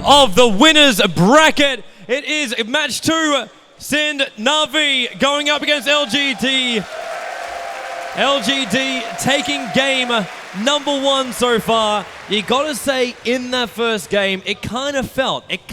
of the winners bracket. It is match 2, Send Na'Vi going up against LGD. LGD taking game number 1 so far. You gotta say, in that first game, it kind of felt like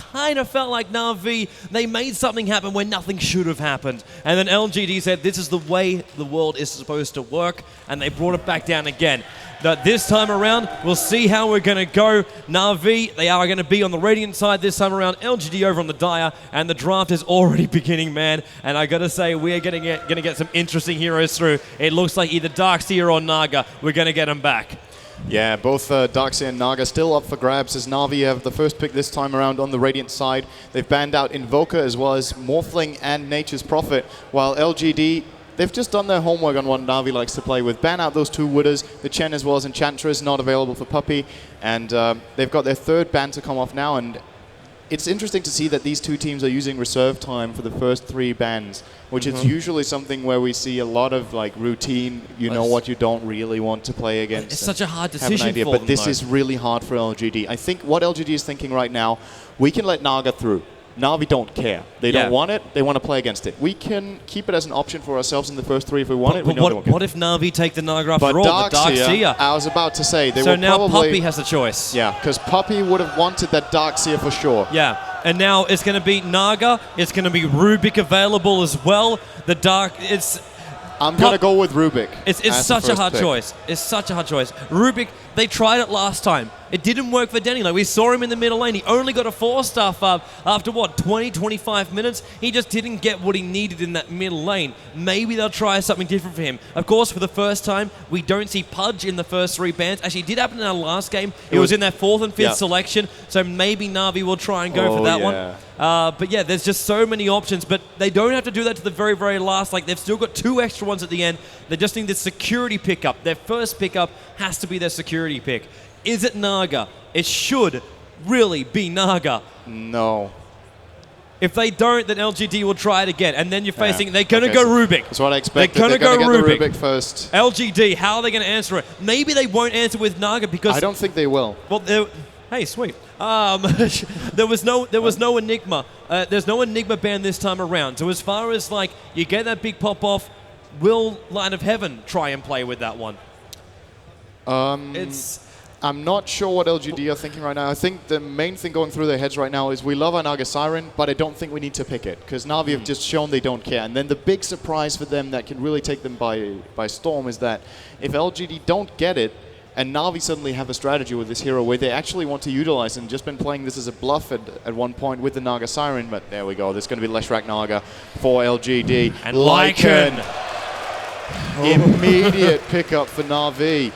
Na'Vi, they made something happen where nothing should have happened. And then LGD said, this is the way the world is supposed to work, and they brought it back down again. But this time around, we'll see how we're gonna go. Na'Vi, they are gonna be on the Radiant side this time around, LGD over on the Dire, and the draft is already beginning, man. And I gotta say, we are gonna get some interesting heroes through. It looks like either Darkseer or Naga, we're gonna get them back. Yeah, both Darkseer and Naga still up for grabs as Na'Vi have the first pick this time around on the Radiant side. They've banned out Invoker as well as Morphling and Nature's Prophet, while LGD, they've just done their homework on what Na'Vi likes to play with. Ban out those 2 Wooders, the Chen as well as Enchantress, not available for Puppey, and they've got their 3rd ban to come off now, and it's interesting to see that these 2 teams are using reserve time for the first 3 bans, which is usually something where we see a lot of like routine, you know what you don't really want to play against. It's such a hard decision for them, but this is really hard for LGD. I think what LGD is thinking right now, we can let Naga through. Na'Vi don't care. They don't want it. They want to play against it. We can keep it as an option for ourselves in the first 3 if we want it. We know they won't what if Na'Vi take the Naga after all? But Darkseer, I was about to say, they so will now probably... Puppey has the choice. Yeah, because Puppey would have wanted that Darkseer for sure. Yeah, and now it's going to be Naga. It's going to be Rubik available as well. The Dark, I'm going to go with Rubik. It's such a hard choice. It's such a hard choice. Rubik, they tried it last time. It didn't work for Denny. Like, we saw him in the middle lane. He only got a 4-star up after, what, 20, 25 minutes? He just didn't get what he needed in that middle lane. Maybe they'll try something different for him. Of course, for the first time, we don't see Pudge in the first 3 bans. Actually, it did happen in our last game. It was in that 4th and 5th selection, so maybe Na'Vi will try and go for that one. But yeah, there's just so many options, but they don't have to do that to the very, very last. Like, they've still got 2 extra ones at the end. They just need this security pickup. Their first pickup has to be their security pick. Is it Naga? It should really be Naga. No. If they don't, then LGD will try it again. And then you're facing, they're going to go Rubik. That's what I expected. They're going to go get the Rubik first. LGD, how are they going to answer it? Maybe they won't answer with Naga because... I don't think they will. Well, hey, sweet. There was no Enigma. There's no Enigma ban this time around. So as far as, like, you get that big pop-off, will Light of Heaven try and play with that one? I'm not sure what LGD are thinking right now. I think the main thing going through their heads right now is we love our Naga Siren, but I don't think we need to pick it because Na'Vi have just shown they don't care. And then the big surprise for them that can really take them by storm is that if LGD don't get it, and Na'Vi suddenly have a strategy with this hero where they actually want to utilize and just been playing this as a bluff at one point with the Naga Siren, but there we go. There's going to be Leshrac Naga for LGD. And Lycan. Immediate pickup for Na'Vi.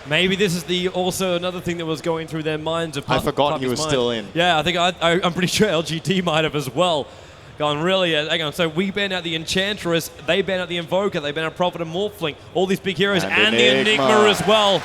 Maybe this is also another thing that was going through their minds. I forgot he was still in. Yeah, I think I'm pretty sure LGD might have as well. Gone really, hang on. So we ban out the Enchantress, they ban out the Invoker, they ban out Prophet and Morphling, all these big heroes, and the Enigma as well.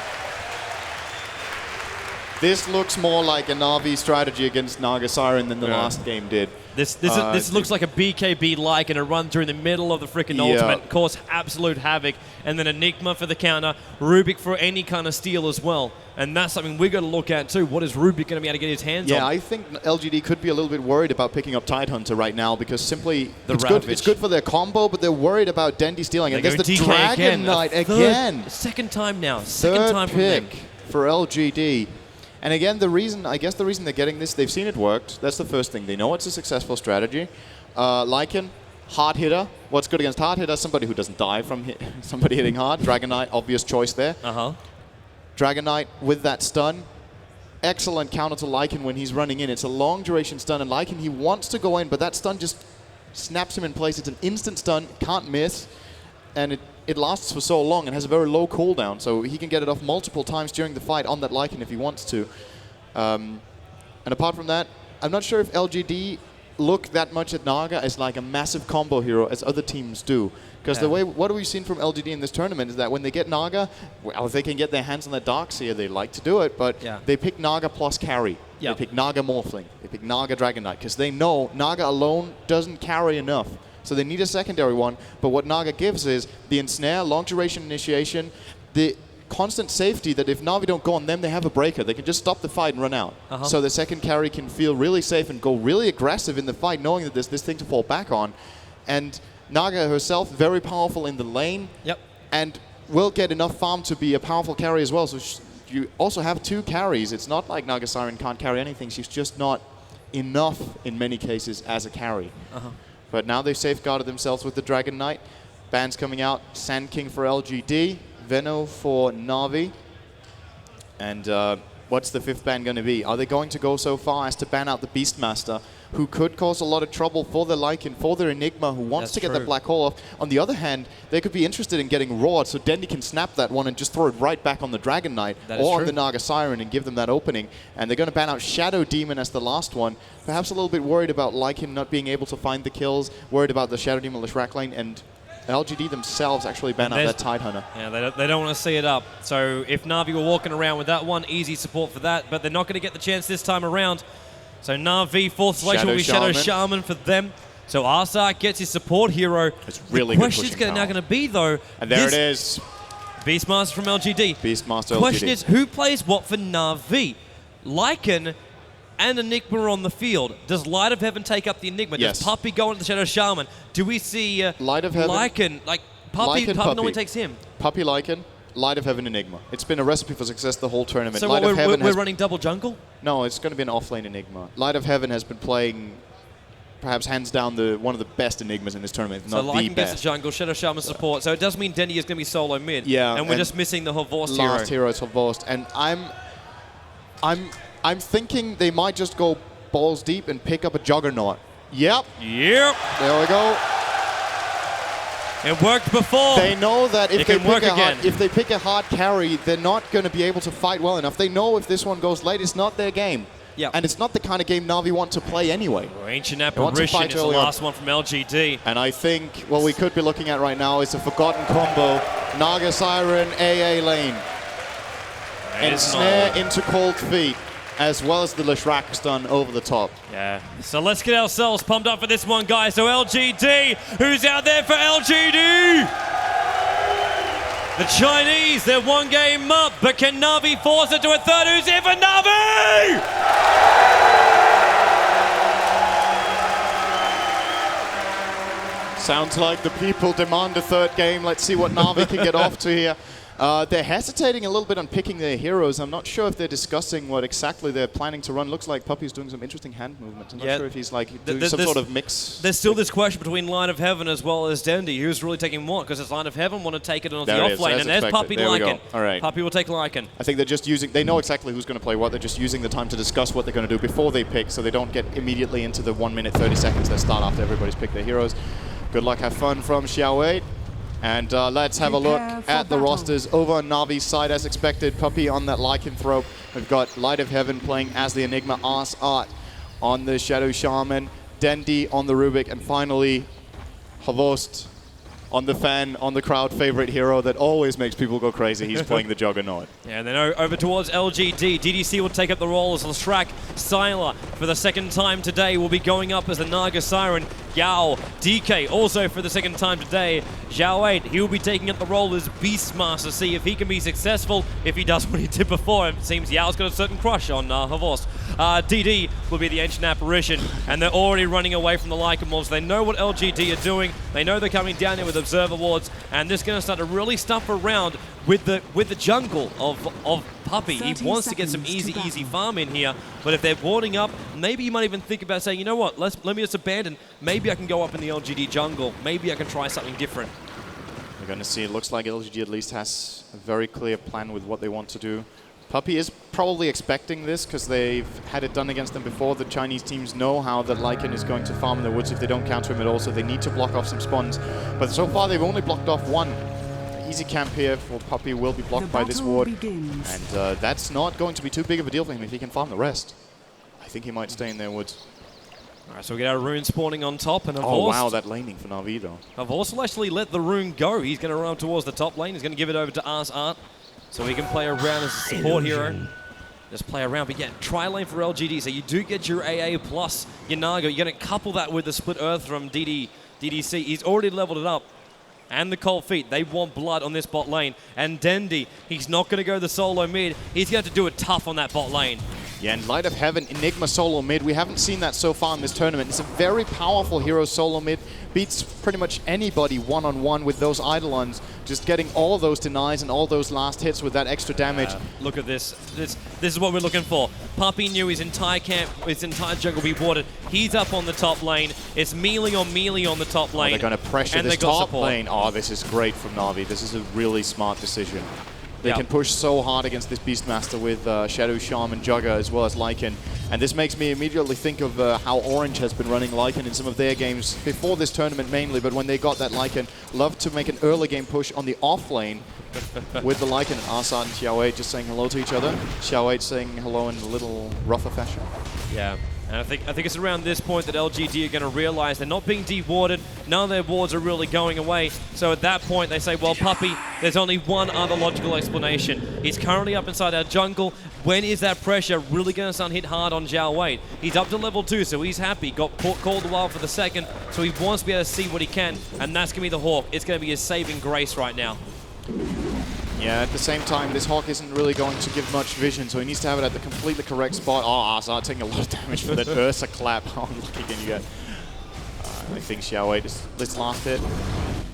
This looks more like a Na'Vi strategy against Naga Siren than the last game did. This looks like a BKB like and a run through in the middle of the freaking ultimate, cause absolute havoc, and then Enigma for the counter, Rubik for any kind of steal as well. And that's something we're going to look at too. What is Rubik going to be able to get his hands on? Yeah, I think LGD could be a little bit worried about picking up Tidehunter right now because simply it's good for their combo, but they're worried about Dendi stealing. And there's the Dragon Knight again. Second time now. Second time pick for LGD. And again, I guess the reason they're getting this, they've seen it worked. That's the first thing. They know it's a successful strategy. Lycan, hard hitter. What's good against hard hitter? Somebody who doesn't die from somebody hitting hard. Dragon Knight, obvious choice there. Dragon Knight with that stun. Excellent counter to Lycan when he's running in. It's a long duration stun, and Lycan, he wants to go in, but that stun just snaps him in place. It's an instant stun, can't miss, and it lasts for so long and has a very low cooldown, so he can get it off multiple times during the fight on that Lycan if he wants to. And apart from that, I'm not sure if LGD look that much at Naga as like a massive combo hero as other teams do. Because what we've seen from LGD in this tournament is that when they get Naga, well, if they can get their hands on that Darkseer, they like to do it, but they pick Naga plus carry. They pick Naga Morphling. They pick Naga Dragon Knight, because they know Naga alone doesn't carry enough. So they need a secondary one, but what Naga gives is the ensnare, long duration initiation, the constant safety that if Na'Vi don't go on them, they have a breaker. They can just stop the fight and run out. So the second carry can feel really safe and go really aggressive in the fight, knowing that there's this thing to fall back on. And Naga herself, very powerful in the lane. And will get enough farm to be a powerful carry as well. So you also have 2 carries. It's not like Naga Siren can't carry anything. She's just not enough in many cases as a carry. But now they've safeguarded themselves with the Dragon Knight. Bans coming out, Sand King for LGD, Veno for Na'Vi. And what's the 5th ban going to be? Are they going to go so far as to ban out the Beastmaster, who could cause a lot of trouble for the Lycan, for their Enigma, who wants to get the Black Hole off? On the other hand, they could be interested in getting Roared, so Dendi can snap that one and just throw it right back on the Dragon Knight or on the Naga Siren and give them that opening. And they're going to ban out Shadow Demon as the last one. Perhaps a little bit worried about Lycan not being able to find the kills, worried about the Shadow Demon Leshrac lane, and LGD themselves actually ban out that Tidehunter. Yeah, they don't want to see it up. So if Na'Vi were walking around with that one, easy support for that, but they're not going to get the chance this time around. So Na'Vi, 4th selection will be Shadow Shaman for them. So Arsart gets his support hero. It's really the good question's now going to be, though... And there it is. Beastmaster from LGD. Beastmaster LGD. Question is, who plays what for Na'Vi? Lycan and Enigma are on the field. Does Light of Heaven take up the Enigma? Yes. Does Puppey go into the Shadow Shaman? Do we see Light of Heaven, Lycan, like Puppey normally takes him? Puppey Lycan, Light of Heaven Enigma. It's been a recipe for success the whole tournament. So Light of Heaven we're running double jungle? No, it's going to be an offlane Enigma. Light of Heaven has been playing perhaps hands down one of the best Enigmas in this tournament, so not the Lycan best. gets the jungle, Shadow Shaman support. So it does mean Dendi is going to be solo mid. Yeah. And we're just missing the Horvorst hero. Last hero is Horvorst. And I'm thinking they might just go balls deep and pick up a Juggernaut. Yep. There we go. It worked before. They know that if they pick a hard carry, they're not going to be able to fight well enough. They know if this one goes late, it's not their game. And it's not the kind of game Na'Vi want to play anyway. Ancient Apparition is the last one from LGD. And I think what we could be looking at right now is a forgotten combo. Naga Siren, AA lane. And snare into cold feet, as well as the Leshrac stun over the top. Yeah. So let's get ourselves pumped up for this one, guys. So LGD, who's out there for LGD? The Chinese, they're 1 game up, but can Na'Vi force it to a 3rd? Who's here for Na'Vi? Sounds like the people demand a 3rd game. Let's see what Na'Vi can get off to here. They're hesitating a little bit on picking their heroes. I'm not sure if they're discussing what exactly they're planning to run. Looks like Puppey's doing some interesting hand movements. I'm not sure if he's like doing some sort of mix. There's still this question between Line of Heaven as well as Dendi. Who's really taking what? Because it's Line of Heaven want to take it on the off lane, and there's Puppey Lycan. All right. Puppey will take Lycan. I think they're just using, they know exactly who's going to play what. They're just using the time to discuss what they're going to do before they pick, so they don't get immediately into the 1 minute 30 seconds that start after everybody's picked their heroes. Good luck, have fun from Xiaowei. And let's have a look at the rosters over on Na'Vi's side. As expected, Puppey on that Lycan throw. We've got Light of Heaven playing as the Enigma, Arsart on the Shadow Shaman, Dendi on the Rubik, and finally Horvorst on the fan, on the crowd favorite hero that always makes people go crazy. He's playing the Juggernaut. Yeah, and then over towards LGD. DDC will take up the role as Leshrac. Sylar, for the 2nd time today, will be going up as the Naga Siren. Yao, DK, also for the 2nd time today. Zhao 8, he will be taking up the role as Beastmaster. See if he can be successful. If he does what he did before, it seems Yao's got a certain crush on Horvorst. DD will be the Ancient Apparition, and they're already running away from the Lycan mobs. They know what LGD are doing. They know they're coming down here with Observer Wards, and this is going to start to really stuff around with the jungle of Puppey. He wants to get some easy farm in here, but if they're warding up, maybe you might even think about saying, you know what, let me just abandon. Maybe I can go up in the LGD jungle. Maybe I can try something different. We're going to see, it looks like LGD at least has a very clear plan with what they want to do. Puppey is probably expecting this because they've had it done against them before. The Chinese teams know how that Lycan is going to farm in the woods if they don't counter him at all, so they need to block off some spawns. But so far they've only blocked off one. Easy camp here for Puppey will be blocked by this ward. And that's not going to be too big of a deal for him if he can farm the rest. I think he might stay in their woods. All right, so we get our rune spawning on top, and oh wow, that laning for Na'Vi though. Horvorst will actually let the rune go. He's going to run towards the top lane. He's going to give it over to Arsart, so he can play around as a support hero. Just play around, but yeah, tri-lane for LGD, so you do get your AA plus your Naga. You're going to couple that with the split earth from DDC. He's already leveled it up, and the cold feet. They want blood on this bot lane. And Dendi, he's not going to go the solo mid. He's going to have to do it tough on that bot lane. Yeah, and Light of Heaven, Enigma solo mid, we haven't seen that so far in this tournament. It's a very powerful hero solo mid, beats pretty much anybody one-on-one with those Eidolons, just getting all those denies and all those last hits with that extra damage. Look at this. This is what we're looking for. Puppey knew his entire camp, his entire jungle be warded. He's up on the top lane. It's melee on the top lane. They're going to pressure this top lane. Oh, this is great from Na'Vi. This is a really smart decision. They can push so hard against this Beastmaster with Shadow Shaman, Jugger, as well as Lycan. And this makes me immediately think of how Orange has been running Lycan in some of their games before this tournament mainly, but when they got that Lycan, loved to make an early game push on the off lane with the Lycan and Arsat and Xiao just saying hello to each other. Xiao saying hello in a little rougher fashion. Yeah. And I think it's around this point that LGD are going to realize they're not being de-warded. None of their wards are really going away. So at that point, they say, well, Puppey, there's only one other logical explanation. He's currently up inside our jungle. When is that pressure really going to start hit hard on Xiao Wei? He's up to level 2, so he's happy. Got called a while for the second, so he wants to be able to see what he can. And that's going to be the Hawk. It's going to be his saving grace right now. Yeah, at the same time, this Hawk isn't really going to give much vision, so he needs to have it at the completely correct spot. Oh, Arsat taking a lot of damage from that Ursa clap. Oh, look again, you get. I think Xiao Wei, this last hit,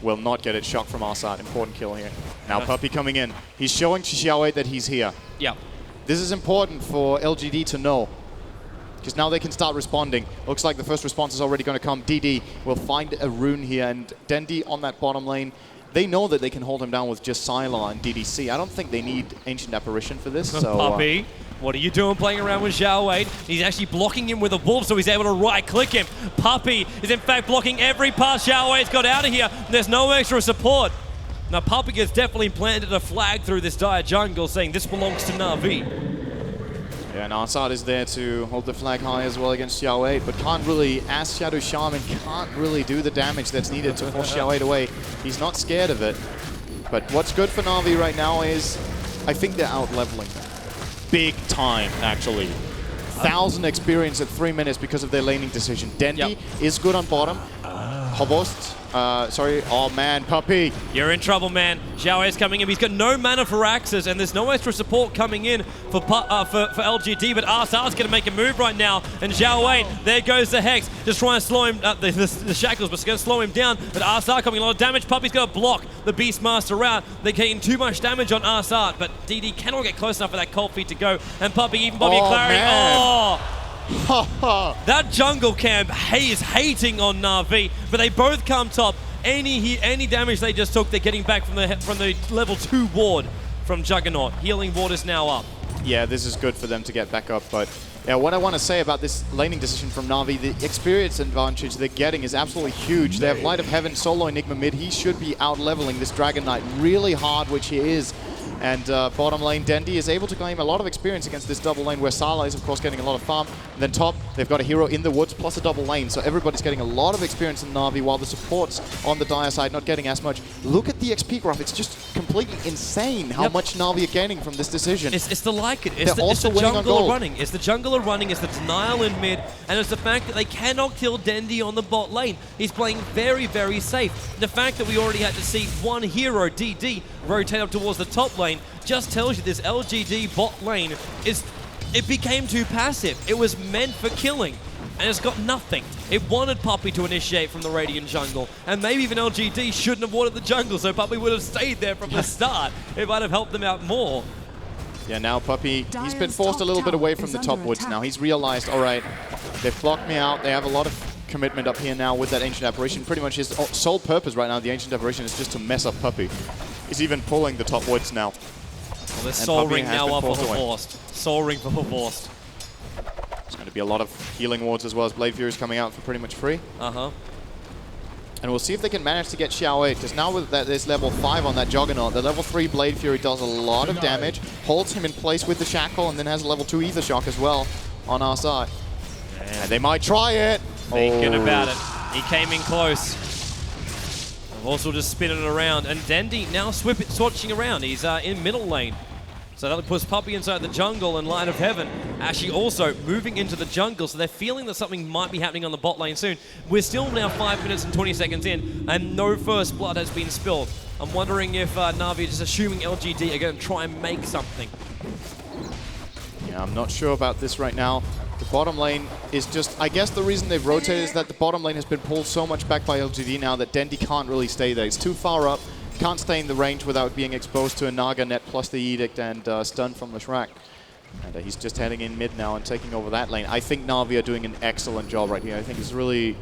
will not get it. Shock from Arsat. Important kill here. Now Puppey coming in. He's showing to Xiao Wei that he's here. Yeah. This is important for LGD to know, because now they can start responding. Looks like the first response is already going to come. DD will find a rune here, and Dendi on that bottom lane. They know that they can hold him down with just Sylar and DDC. I don't think they need Ancient Apparition for this. So, Puppey, what are you doing playing around with Xiao Wei? He's actually blocking him with a wolf, so he's able to right-click him. Puppey is in fact blocking every pass Xiao Wei's got out of here. There's no extra support. Now Puppey has definitely planted a flag through this dire jungle saying this belongs to Na'Vi. Yeah, and Arsat is there to hold the flag high as well against Xiao Wei, but can't really, as Shadow Shaman, can't really do the damage that's needed to force Xiao Wei away. He's not scared of it. But what's good for Na'Vi right now is, I think they're out-leveling them. Big time, actually. 1,000 experience at 3 minutes because of their laning decision. Dendi is good on bottom. Hobost, sorry, oh man, Puppey. You're in trouble, man. Xiao Wei's coming in. He's got no mana for Axes, and there's no extra support coming in for LGD, but Arsat's going to make a move right now, and Xiao Wei, there goes the Hex, just trying to slow him, the Shackles, but it's going to slow him down, but Arsat coming a lot of damage. Puppey's got to block the Beastmaster out. They're getting too much damage on Arsat, but DD cannot get close enough for that cold feet to go, and Puppey, even Bobby Clary, that jungle camp is hating on Na'Vi, but they both come top. Any damage they just took, they're getting back from the level 2 ward from Juggernaut. Healing ward is now up. Yeah, this is good for them to get back up, but yeah, what I want to say about this laning decision from Na'Vi, the experience advantage they're getting is absolutely huge. They have Light of Heaven, solo Enigma mid. He should be out-leveling this Dragon Knight really hard, which he is. And bottom lane, Dendi is able to claim a lot of experience against this double lane where Sala is, of course, getting a lot of farm. And then top, they've got a hero in the woods plus a double lane. So everybody's getting a lot of experience in Na'Vi while the supports on the dire side not getting as much. Look at the XP graph. It's just completely insane how much Na'Vi are gaining from this decision. It's the Lycan. It's the jungler running. It's the jungler running. It's the denial in mid. And it's the fact that they cannot kill Dendi on the bot lane. He's playing very, very safe. The fact that we already had to see one hero, DD, rotate up towards the top lane just tells you this LGD bot lane it became too passive. It was meant for killing, and it's got nothing. It wanted Puppey to initiate from the Radiant jungle, and maybe even LGD shouldn't have wanted the jungle, so Puppey would have stayed there from the start. It might have helped them out more. Yeah, now Puppey, he's been forced a little bit away from the top woods now. He's realized, all right, they've blocked me out. They have a lot of commitment up here now with that Ancient Apparition. Pretty much his sole purpose right now, the Ancient Apparition, is just to mess up Puppey. He's even pulling the top woods now. Well, there's Soul Ring now up for Horst. Soul Ring for Horst. There's going to be a lot of healing wards as well as Blade Furies coming out for pretty much free. Uh-huh. And we'll see if they can manage to get Xiao Wei, because now with that there's level 5 on that Juggernaut, the level 3 Blade Fury does a lot of damage, holds him in place with the Shackle, and then has a level 2 Ether Shock as well on our side. And they might try it. Thinking about it. He came in close. Also just spinning it around, and Dendi now switching around. He's in middle lane. So that puts Puppey inside the jungle, and Light of Heaven actually also moving into the jungle. So they're feeling that something might be happening on the bot lane soon. We're still now 5 minutes and 20 seconds in, and no first blood has been spilled. I'm wondering if Na'Vi is just assuming LGD are going to try and make something. Yeah, I'm not sure about this right now. The bottom lane is just, I guess the reason they've rotated is that the bottom lane has been pulled so much back by LGD now that Dendi can't really stay there. It's too far up. Can't stay in the range without being exposed to a Naga net plus the Edict and stun from Leshrac. And he's just heading in mid now and taking over that lane. I think Na'Vi are doing an excellent job right here. I think it's really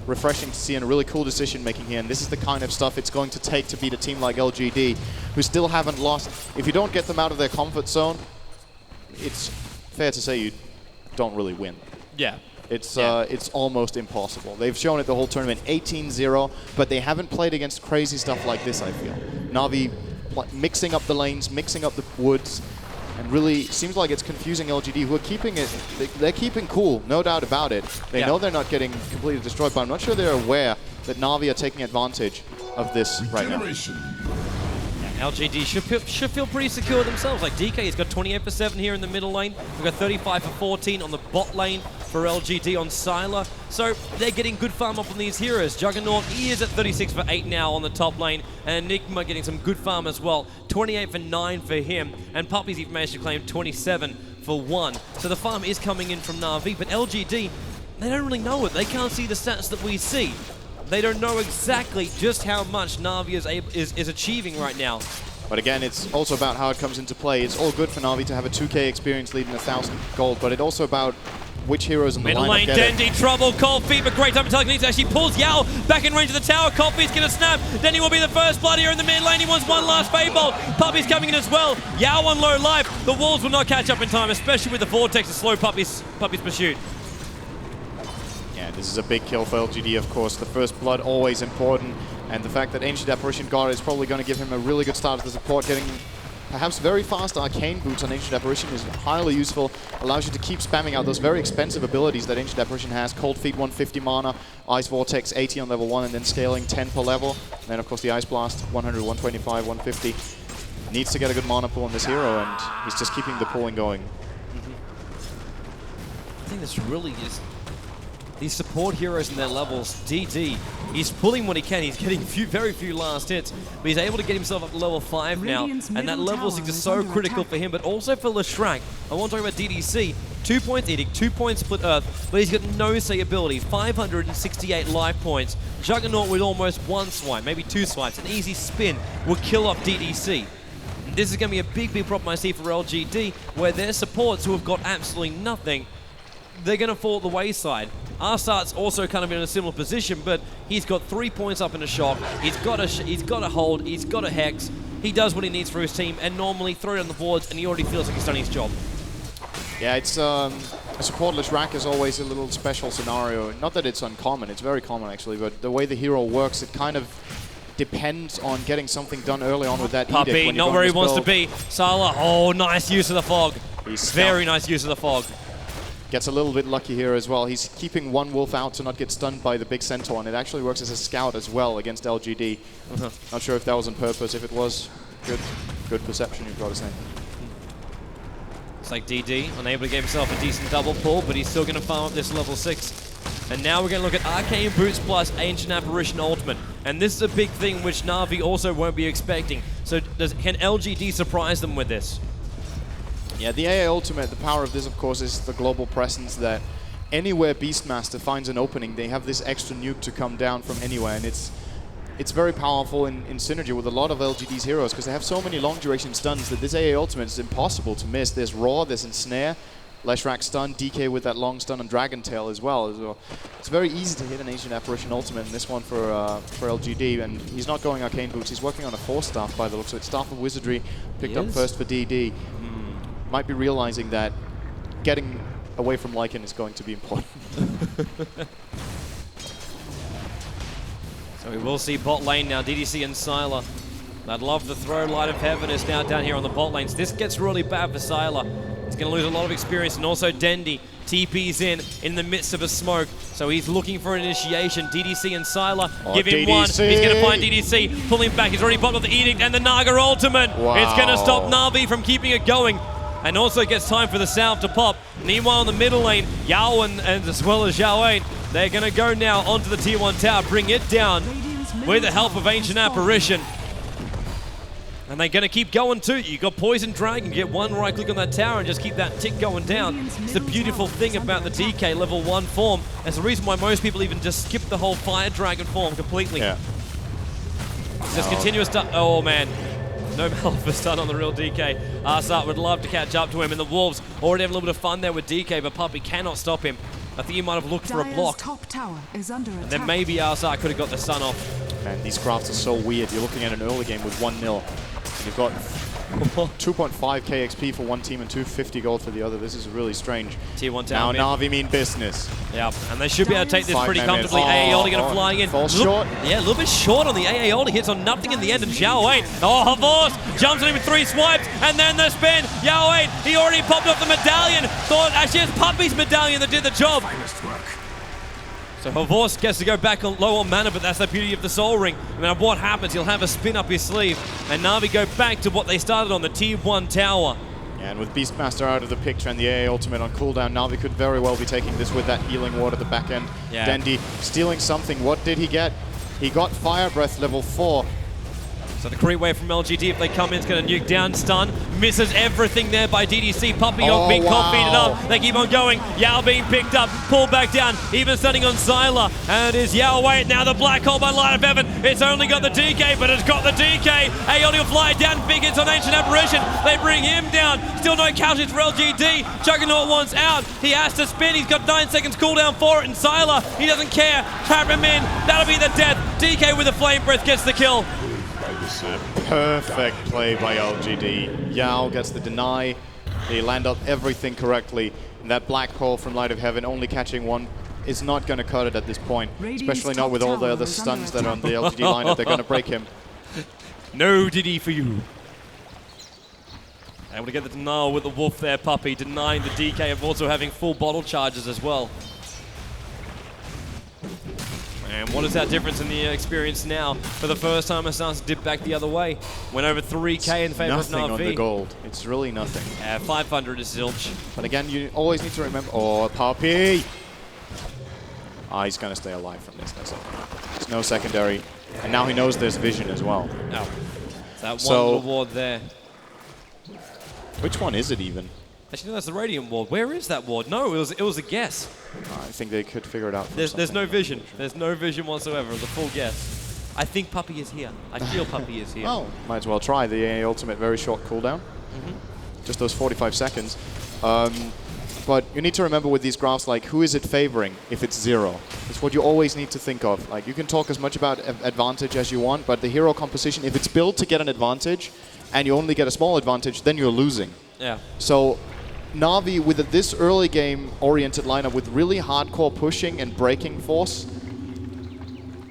refreshing to see and a really cool decision making here. And this is the kind of stuff it's going to take to beat a team like LGD, who still haven't lost. If you don't get them out of their comfort zone, it's fair to say you don't really win. Yeah. It's almost impossible. They've shown it the whole tournament, 18-0, but they haven't played against crazy stuff like this, I feel. Na'Vi mixing up the lanes, mixing up the woods, and really seems like it's confusing LGD, who are keeping it, they're keeping cool, no doubt about it. They know they're not getting completely destroyed, but I'm not sure they're aware that Na'Vi are taking advantage of this right now. LGD should feel pretty secure themselves. Like DK has got 28 for 7 here in the middle lane. We've got 35 for 14 on the bot lane for LGD on Sylar. So they're getting good farm up on these heroes. Juggernaut, he is at 36 for 8 now on the top lane. And Enigma getting some good farm as well. 28 for 9 for him. And Puppey's even managed to claim 27 for 1. So the farm is coming in from Na'Vi. But LGD, they don't really know it. They can't see the stats that we see. They don't know exactly just how much Na'Vi is achieving right now. But again, it's also about how it comes into play. It's all good for Na'Vi to have a 2K experience lead and 1,000 gold, but it also about which heroes in the middle lineup lane, Dendi, trouble, Cold Feet, but great time to telekinesis. Actually pulls Yao back in range of the tower. Cold Feet's going to snap. Dendi will be the first blood here in the mid lane. He wants one last Fade Bolt. Puppey's coming in as well. Yao on low life. The walls will not catch up in time, especially with the Vortex to slow Puppey's pursuit. Yeah, this is a big kill for LGD, of course. The first blood always important, and the fact that Ancient Apparition got it is probably going to give him a really good start as the support. Getting perhaps very fast arcane boots on Ancient Apparition is highly useful. Allows you to keep spamming out those very expensive abilities that Ancient Apparition has. Cold Feet 150 mana, Ice Vortex 80 on level 1, and then scaling 10 per level. And then of course the Ice Blast 100, 125, 150. Needs to get a good mana pool on this hero, and he's just keeping the pulling going. I think this really is these support heroes and their levels. DD, he's pulling what he can. He's getting very few last hits, but he's able to get himself up to level 5 now. And that level 6 is so critical for him, but also for Leshrac. I want to talk about DDC. 2 points Edict, 2 points Split Earth, but he's got no say ability. 568 life points. Juggernaut with almost 1 swipe, maybe 2 swipes. An easy spin will kill off DDC. This is going to be a big problem I see for LGD, where their supports who have got absolutely nothing, they're going to fall at the wayside. Arsart's also kind of in a similar position, but he's got 3 points up in a shock. He's got a hold. He's got a hex. He does what he needs for his team, and normally throw it on the boards, and he already feels like he's done his job. Yeah, it's a supportless rack is always a little special scenario. Not that it's uncommon; it's very common actually. But the way the hero works, it kind of depends on getting something done early on with that Puppey, Edict. not where he wants to be. Sala, oh, nice use of the fog. Very nice use of the fog. Gets a little bit lucky here as well. He's keeping one wolf out to not get stunned by the big centaur, and it actually works as a scout as well against LGD. Not sure if that was on purpose. If it was, good perception, you've got to say. It's like DD, unable to get himself a decent double pull, but he's still going to farm up this level 6. And now we're going to look at Arcane Boots plus Ancient Apparition Ultimate. And this is a big thing which Na'Vi also won't be expecting. So can LGD surprise them with this? Yeah, the AA Ultimate, the power of this, of course, is the global presence that anywhere Beastmaster finds an opening, they have this extra nuke to come down from anywhere, and it's very powerful in synergy with a lot of LGD's heroes, because they have so many long-duration stuns that this AA Ultimate is impossible to miss. There's Roar, there's Ensnare, Leshrac stun, DK with that long stun on Dragon Tail as well. So it's very easy to hit an Ancient Apparition Ultimate in this one for LGD, and he's not going Arcane Boots, he's working on a 4-staff by the looks of it. Staff of Wizardry picked up first for DD. Might be realizing that getting away from Lycan is going to be important. So we will see bot lane now, DDC and Sylar. I'd love the throw. Light of Heaven is now down here on the bot lanes. This gets really bad for Sylar. He's going to lose a lot of experience, and also Dendi TP's in the midst of a smoke. So he's looking for an initiation. DDC and Sylar give him DDC. one. He's going to find DDC, pull him back. He's already popped up the Edict and the Naga ultimate. Wow. It's going to stop Na'Vi from keeping it going. And also gets time for the Salve to pop. Meanwhile, in the middle lane, Yao and as well as Zhao 8, they're going to go now onto the Tier 1 tower, bring it down with the help of Ancient Apparition. And they're going to keep going too. You got Poison Dragon, get one right click on that tower and just keep that tick going down. It's the beautiful thing about the DK level 1 form. That's the reason why most people even just skip the whole Fire Dragon form completely. Yeah. Just continuous stun. Oh man. No Malphite stun on the real DK. Arsat would love to catch up to him, and the Wolves already have a little bit of fun there with DK, but Puppey cannot stop him. I think he might have looked for a block. Top tower is under attack. Then maybe Arsat could have got the stun off. Man, these crafts are so weird. You're looking at an early game with 1-0. You've got 2.5k XP for one team and 250 gold for the other. This is really strange. Tier 1 tower. Now Na'Vi mean business. Yeah, and they should be able to take this pretty 5 comfortably. minutes. AA Oli going to fly in. Falls short. Yeah, a little bit short on the AA Oli. Hits on nothing in the end, and Zhao 8. Oh, Havors jumps on him with 3 swipes, and then the spin. Zhao 8, he already popped off the medallion. Thought actually it's Puppey's medallion that did the job. So Havors gets to go back low on mana, but that's the beauty of the Soul Ring. No matter what happens, he'll have a spin up his sleeve. And Na'Vi go back to what they started on, the Tier 1 tower. Yeah, and with Beastmaster out of the picture and the AA ultimate on cooldown, Na'Vi could very well be taking this with that healing ward at the back end. Yeah. Dendi stealing something. What did he get? He got Fire Breath level 4. So the creep wave from LGD, if they come in, it's going to nuke down, stun. Misses everything there by DDC. Puppey being cold-feeded up. They keep on going. Yao being picked up, pulled back down, even stunning on Sylar. And it is Yao 8 now, the black hole by Light of Heaven. It's only got the DK, but it's got the DK. Aeon will fly down, big hits on Ancient Apparition. They bring him down. Still no couches for LGD. Juggernaut wants out. He has to spin. He's got 9 seconds cooldown for it. And Sylar, he doesn't care. Trap him in. That'll be the death. DK with a flame breath gets the kill. Perfect play by LGD. Yao gets the deny. They land up everything correctly. And that black hole from Light of Heaven only catching one is not going to cut it at this point. Especially not with all the other stuns that are on the LGD lineup. They're going to break him. No Diddy for you. Able to get the denial with the wolf there, Puppey, denying the DK of also having full bottle charges as well. And what is that difference in the experience now? For the first time, it starts to dip back the other way. Went over 3k in favor of Na'Vi. Nothing on the gold. It's really nothing. 500 is zilch. But again, you always need to remember... Oh, Puppey! Ah, he's going to stay alive from this. That's okay. There's no secondary. And now he knows there's vision as well. Oh. That one reward there. Which one is it even? Actually, no, that's the Radiant ward. Where is that ward? No, it was a guess. I think they could figure it out. There's no vision. There's no vision whatsoever. It was a full guess. I think Puppey is here. I feel Puppey is here. Oh, might as well try the AA ultimate. Very short cooldown. Just those 45 seconds. But you need to remember with these graphs, like, who is it favoring if it's 0? It's what you always need to think of. Like, you can talk as much about advantage as you want, but the hero composition, if it's built to get an advantage and you only get a small advantage, then you're losing. Yeah. So Na'Vi with this early game oriented lineup with really hardcore pushing and breaking force,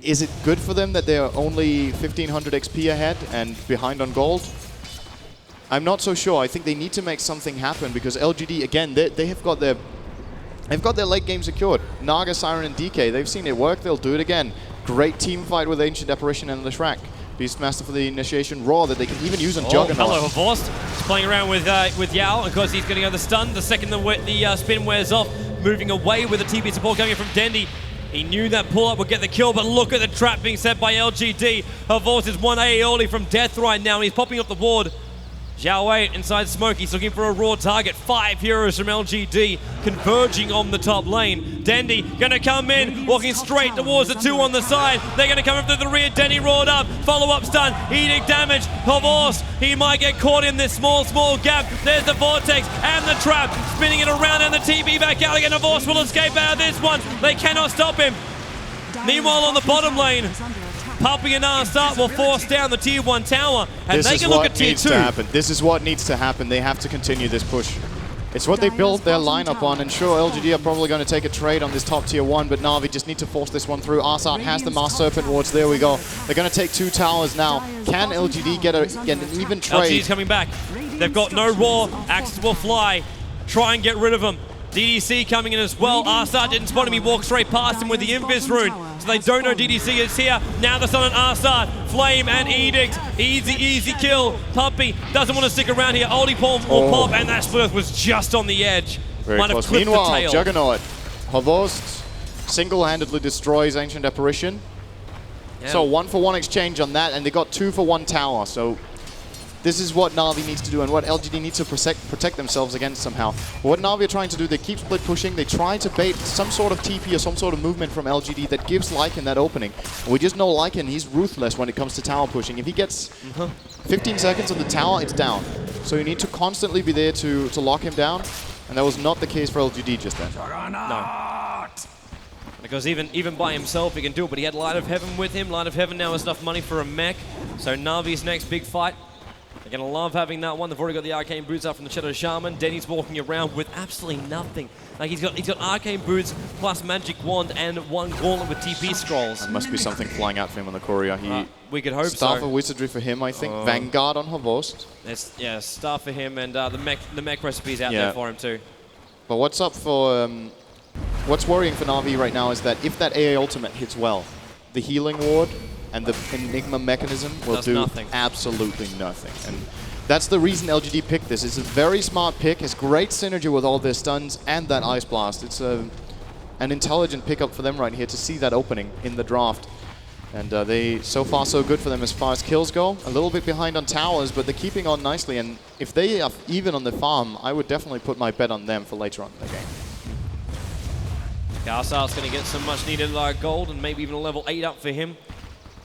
is it good for them that they're only 1500 XP ahead and behind on gold? I'm not so sure. I think they need to make something happen because LGD, again, they have got their late game secured. Naga, Siren, and DK, they've seen it work, they'll do it again. Great team fight with Ancient Apparition and Leshrac. Beastmaster for the initiation raw that they can even use on Juggernaut. Hello, Havors. He's playing around with Yao, and because he's going to go the stun, the second the spin wears off, moving away with the TP support coming in from Dendi. He knew that pull-up would get the kill, but look at the trap being set by LGD. Havors is 1 Aeoli from death right now, and he's popping up the ward. Zhao 8 inside smoke, he's looking for a raw target. 5 heroes from LGD converging on the top lane. Dendi gonna come in, walking straight towards the 2 on the side. They're gonna come up through the rear. Dendi roared up, follow-up stun, eating damage. Havors, he might get caught in this small gap. There's the vortex and the trap, spinning it around and the TP back out again. Havors will escape out of this one. They cannot stop him. Meanwhile on the bottom lane, Puppey and Arsat will force down the Tier 1 tower, and they can look at Tier 2. This is what needs to happen. They have to continue this push. It's what they built their lineup on, and sure, LGD are probably going to take a trade on this top Tier 1, but Na'Vi just need to force this one through. Arsat has the Mass Serpent wards. There we go. They're going to take 2 towers now. Can LGD get an even trade? LGD's coming back. They've got no raw. Axes will fly. Try and get rid of them. DDC coming in as well. Arsar didn't spot him. He walked straight past him with the Invis rune. So they don't know DDC is here. Now the sun on Arsar. Flame and Edict. Easy kill. Puppy doesn't want to stick around here. Oldie Palm will pop, and that Splurf was just on the edge. Very Might have close. clipped the Meanwhile, tail. Juggernaut, Havost single-handedly destroys Ancient Apparition. Yeah. So 1-for-1 exchange on that, and they got 2-for-1 tower. So this is what Na'Vi needs to do, and what LGD needs to protect themselves against somehow. What Na'Vi are trying to do, they keep split pushing. They try to bait some sort of TP or some sort of movement from LGD that gives Lycan that opening. We just know Lycan, he's ruthless when it comes to tower pushing. If he gets 15 seconds on the tower, it's down. So you need to constantly be there to lock him down, and that was not the case for LGD just then. No. Because even by himself he can do it, but he had Light of Heaven with him. Light of Heaven now has enough money for a mech. So Na'Vi's next big fight. They're going to love having that one. They've already got the Arcane Boots up from the Shadow Shaman. Denny's walking around with absolutely nothing. Like he's got Arcane Boots plus Magic Wand and one Gauntlet with TP scrolls. There must be something flying out for him on the courier. We could hope Staff so. of Wizardry for him, I think. Vanguard on Havost. Yeah, Star for him, and the mech recipe's out there for him too. But what's up for... what's worrying for Na'Vi right now is that if that AA ultimate hits well, the healing ward and the Enigma mechanism will do absolutely nothing. And that's the reason LGD picked this. It's a very smart pick. It's great synergy with all their stuns and that Ice Blast. It's an intelligent pickup for them right here to see that opening in the draft. And they, so far so good for them as far as kills go. A little bit behind on towers, but they're keeping on nicely. And if they are even on the farm, I would definitely put my bet on them for later on in the game. Garsar's going to get some much needed gold and maybe even a level 8 up for him.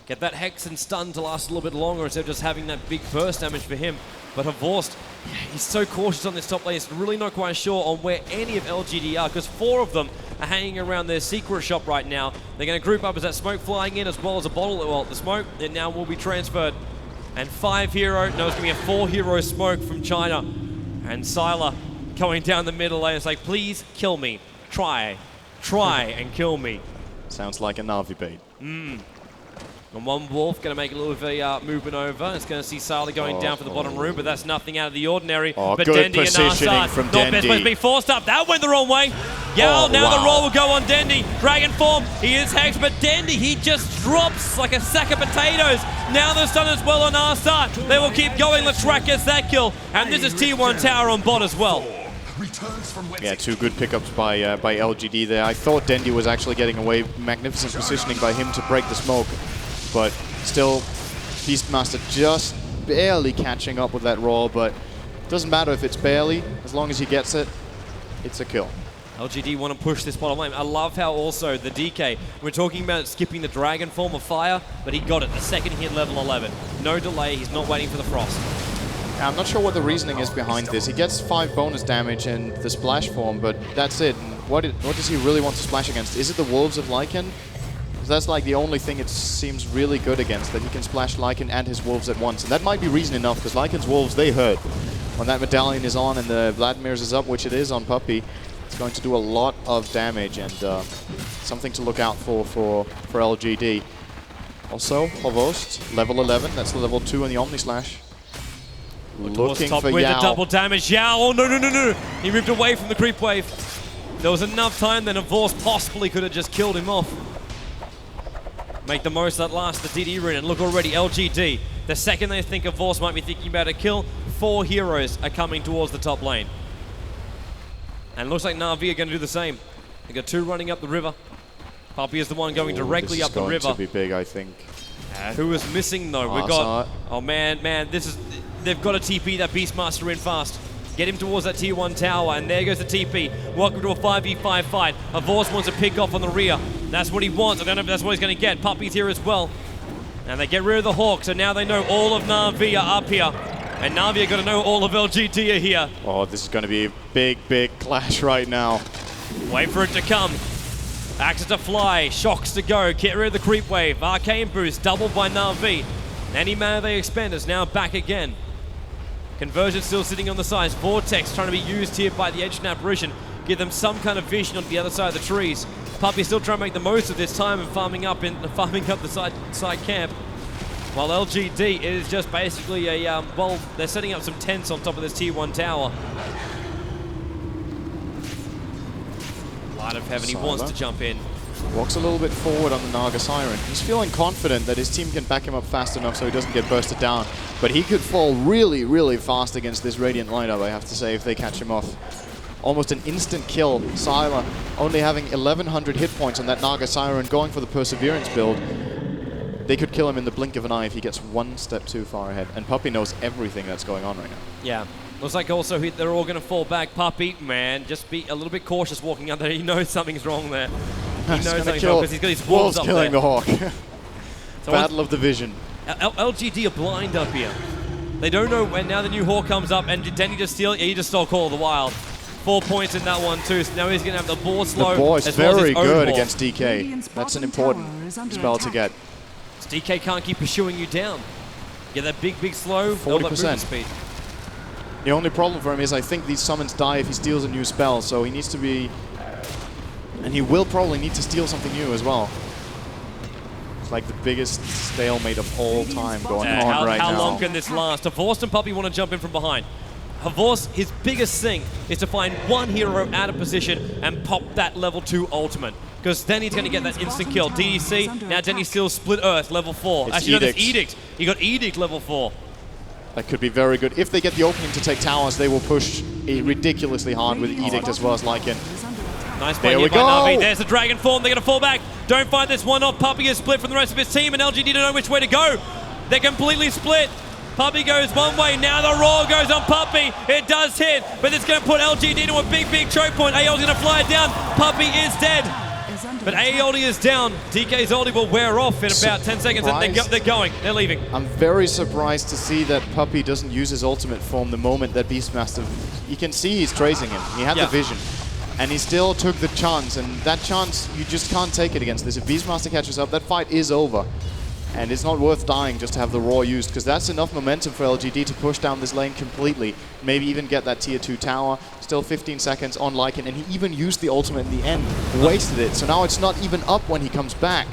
Get that Hex and Stun to last a little bit longer instead of just having that big burst damage for him. But Havost, he's so cautious on this top lane, he's really not quite sure on where any of LGD are, because 4 of them are hanging around their secret shop right now. They're going to group up as that smoke flying in, as well as a bottle. Well, the smoke, it now will be transferred. And 5 hero, no, it's going to be a 4 hero smoke from China. And Sylar going down the middle lane. It's like, please kill me. Try and kill me. Sounds like a Na'Vi bait. And one Wolf going to make a little bit of a movement over. It's going to see Sylar going down for the bottom room, but that's nothing out of the ordinary. But good Dendy positioning and from Arsar, not best place to be forced up. That went the wrong way. Yao, now the roll will go on Dendy. Dragon form, he is hexed, but Dendy, he just drops like a sack of potatoes. Now the stun as well on Arsar. They will keep going. Let's gets that kill. And this is T1 Tower on bot as well. Yeah, 2 good pickups by LGD there. I thought Dendy was actually getting away. Magnificent positioning by him to break the smoke. But still, Beastmaster just barely catching up with that roll. But it doesn't matter if it's barely. As long as he gets it, it's a kill. LGD want to push this bottom lane. I love how also the DK, we're talking about skipping the Dragon form of fire, but he got it the second he hit level 11. No delay, he's not waiting for the frost. I'm not sure what the reasoning is behind this. He gets 5 bonus damage and the splash form, but that's it. And what does he really want to splash against? Is it the Wolves of Lycan? Because that's like the only thing it seems really good against, that he can splash Lycan and his Wolves at once. And that might be reason enough, because Lycan's Wolves, they hurt. When that medallion is on and the Vladimir's is up, which it is on Puppy, it's going to do a lot of damage, and something to look out for LGD. Also, Havost, level 11. That's the level 2 on the Omni Slash. Looking for with Yao. the double damage. Yao, oh no. He moved away from the creep wave. There was enough time that Havost possibly could have just killed him off. Make the most of that last, the DD rune, and look already, LGD. The second they think Havost might be thinking about a kill, 4 heroes are coming towards the top lane. And it looks like Na'Vi are going to do the same. They got 2 running up the river. Puppy is the one going directly up the river. This is going to be big, I think. Who is missing though? We've got... Oh man, this is... They've got to TP that Beastmaster in fast. Get him towards that T1 tower, and there goes the TP. Welcome to a 5v5 fight. Havost wants to pick off on the rear. That's what he wants. I don't know if that's what he's going to get. Puppy's here as well. And they get rid of the Hawk, so now they know all of Na'Vi are up here. And Na'Vi are going to know all of LGD are here. Oh, this is going to be a big clash right now. Wait for it to come. Axes to fly, shocks to go, get rid of the creep wave. Arcane boost, doubled by Na'Vi. Any mana they expend is now back again. Conversion still sitting on the sides. Vortex trying to be used here by the Ancient Apparition. Give them some kind of vision on the other side of the trees. Puppy still trying to make the most of this time and farming up the side camp. While LGD is just basically a, well, they're setting up some tents on top of this T1 tower. out of heaven. He wants to jump in. Walks a little bit forward on the Naga Siren. He's feeling confident that his team can back him up fast enough so he doesn't get bursted down. But he could fall really, really fast against this Radiant lineup, I have to say, if they catch him off. Almost an instant kill. Sylar only having 1100 hit points on that Naga Siren, going for the Perseverance build. They could kill him in the blink of an eye if he gets one step too far ahead. And Puppey knows everything that's going on right now. Yeah. Looks like also they're all going to fall back. Puppey, man, just be a little bit cautious walking out there. He knows something's wrong there. He knows something's wrong because he's got his wolves up there. Killing the Hawk. So Battle of the Vision. LGD are blind up here. They don't know when now the new Hawk comes up, and did Denny just steal it? Yeah, he just stole Call of the Wild. 4 points in that one too, so now he's going to have the board slow. The board is as well very as his good own against DK. That's an important spell to get. DK can't keep pursuing you down. Get that big, big slow, 40%. Speed. The only problem for him is I think these summons die if he steals a new spell, so he needs to be... And he will probably need to steal something new as well. It's like the biggest stalemate of all time going on right now. How long can this last? Havorst and Puppey want to jump in from behind. Havorst, his biggest thing is to find one hero out of position and pop that level 2 ultimate. Because then he's going to get that instant kill. DDC, now Denny steals Split Earth, level 4. It's Actually, no, that's Edict. He got Edict, level 4. That could be very good. If they get the opening to take towers, they will push ridiculously hard with Edict as well as Lycan. Nice play here by Na'Vi. There's the Dragon Form. They're going to fall back. Don't find this one off. Puppey is split from the rest of his team, and LGD don't know which way to go. They're completely split. Puppey goes one way. Now the Roar goes on Puppey. It does hit, but it's going to put LGD into a big, big choke point. AOL's going to fly it down. Puppey is dead. But AOD is down. DK's ulti will wear off in about 10 seconds, and they're going. They're leaving. I'm very surprised to see that Puppey doesn't use his ultimate form the moment that Beastmaster... You can see he's tracing him. He had the vision. And he still took the chance, and that chance, you just can't take it against this. If Beastmaster catches up, that fight is over. And it's not worth dying just to have the Roar used, because that's enough momentum for LGD to push down this lane completely. Maybe even get that tier 2 tower. Still 15 seconds on Lycan, and he even used the ultimate in the end. Wasted it, so now it's not even up when he comes back.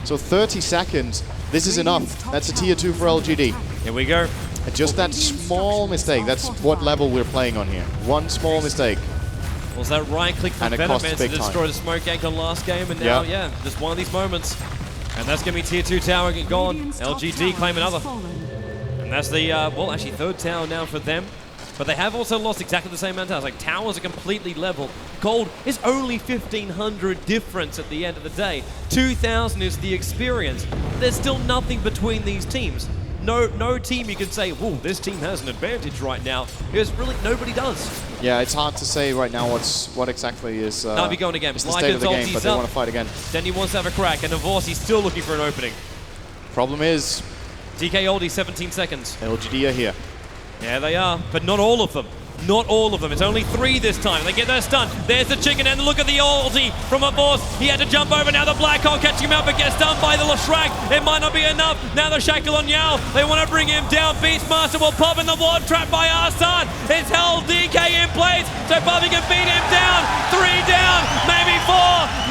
So 30 seconds, this is enough. That's a tier 2 for LGD. Here we go. And just that small mistake, that's what level we're playing on here. One small mistake. Was that right click from Venomance to destroy the smoke gank on last game, and now, just one of these moments. And that's going to be tier 2 tower gone. LGD claim another. And that's the, well, actually third tower now for them. But they have also lost exactly the same amount of towers. Like, towers are completely level. Gold is only 1,500 difference at the end of the day. 2,000 is the experience. There's still nothing between these teams. No team you can say, whoa, this team has an advantage right now. Because really, nobody does. Yeah, it's hard to say right now what exactly is Na'Vi going again. the state of the game, but they want to fight again. Denny wants to have a crack, and Havorst, still looking for an opening. Problem is... DK Oldie, 17 seconds. LGD are here. Yeah, they are, but not all of them. Not all of them. It's only 3 this time. They get their stun. There's the chicken, and look at the ulti from Havorst. He had to jump over. Now the Black Hole catching him out, but gets done by the Leshrac. It might not be enough. Now the Shackle on Yao. They want to bring him down. Beastmaster will pop in the ward trap by Arslan. It's held DK in place, so Puppey can beat him down. 3 down, maybe 4.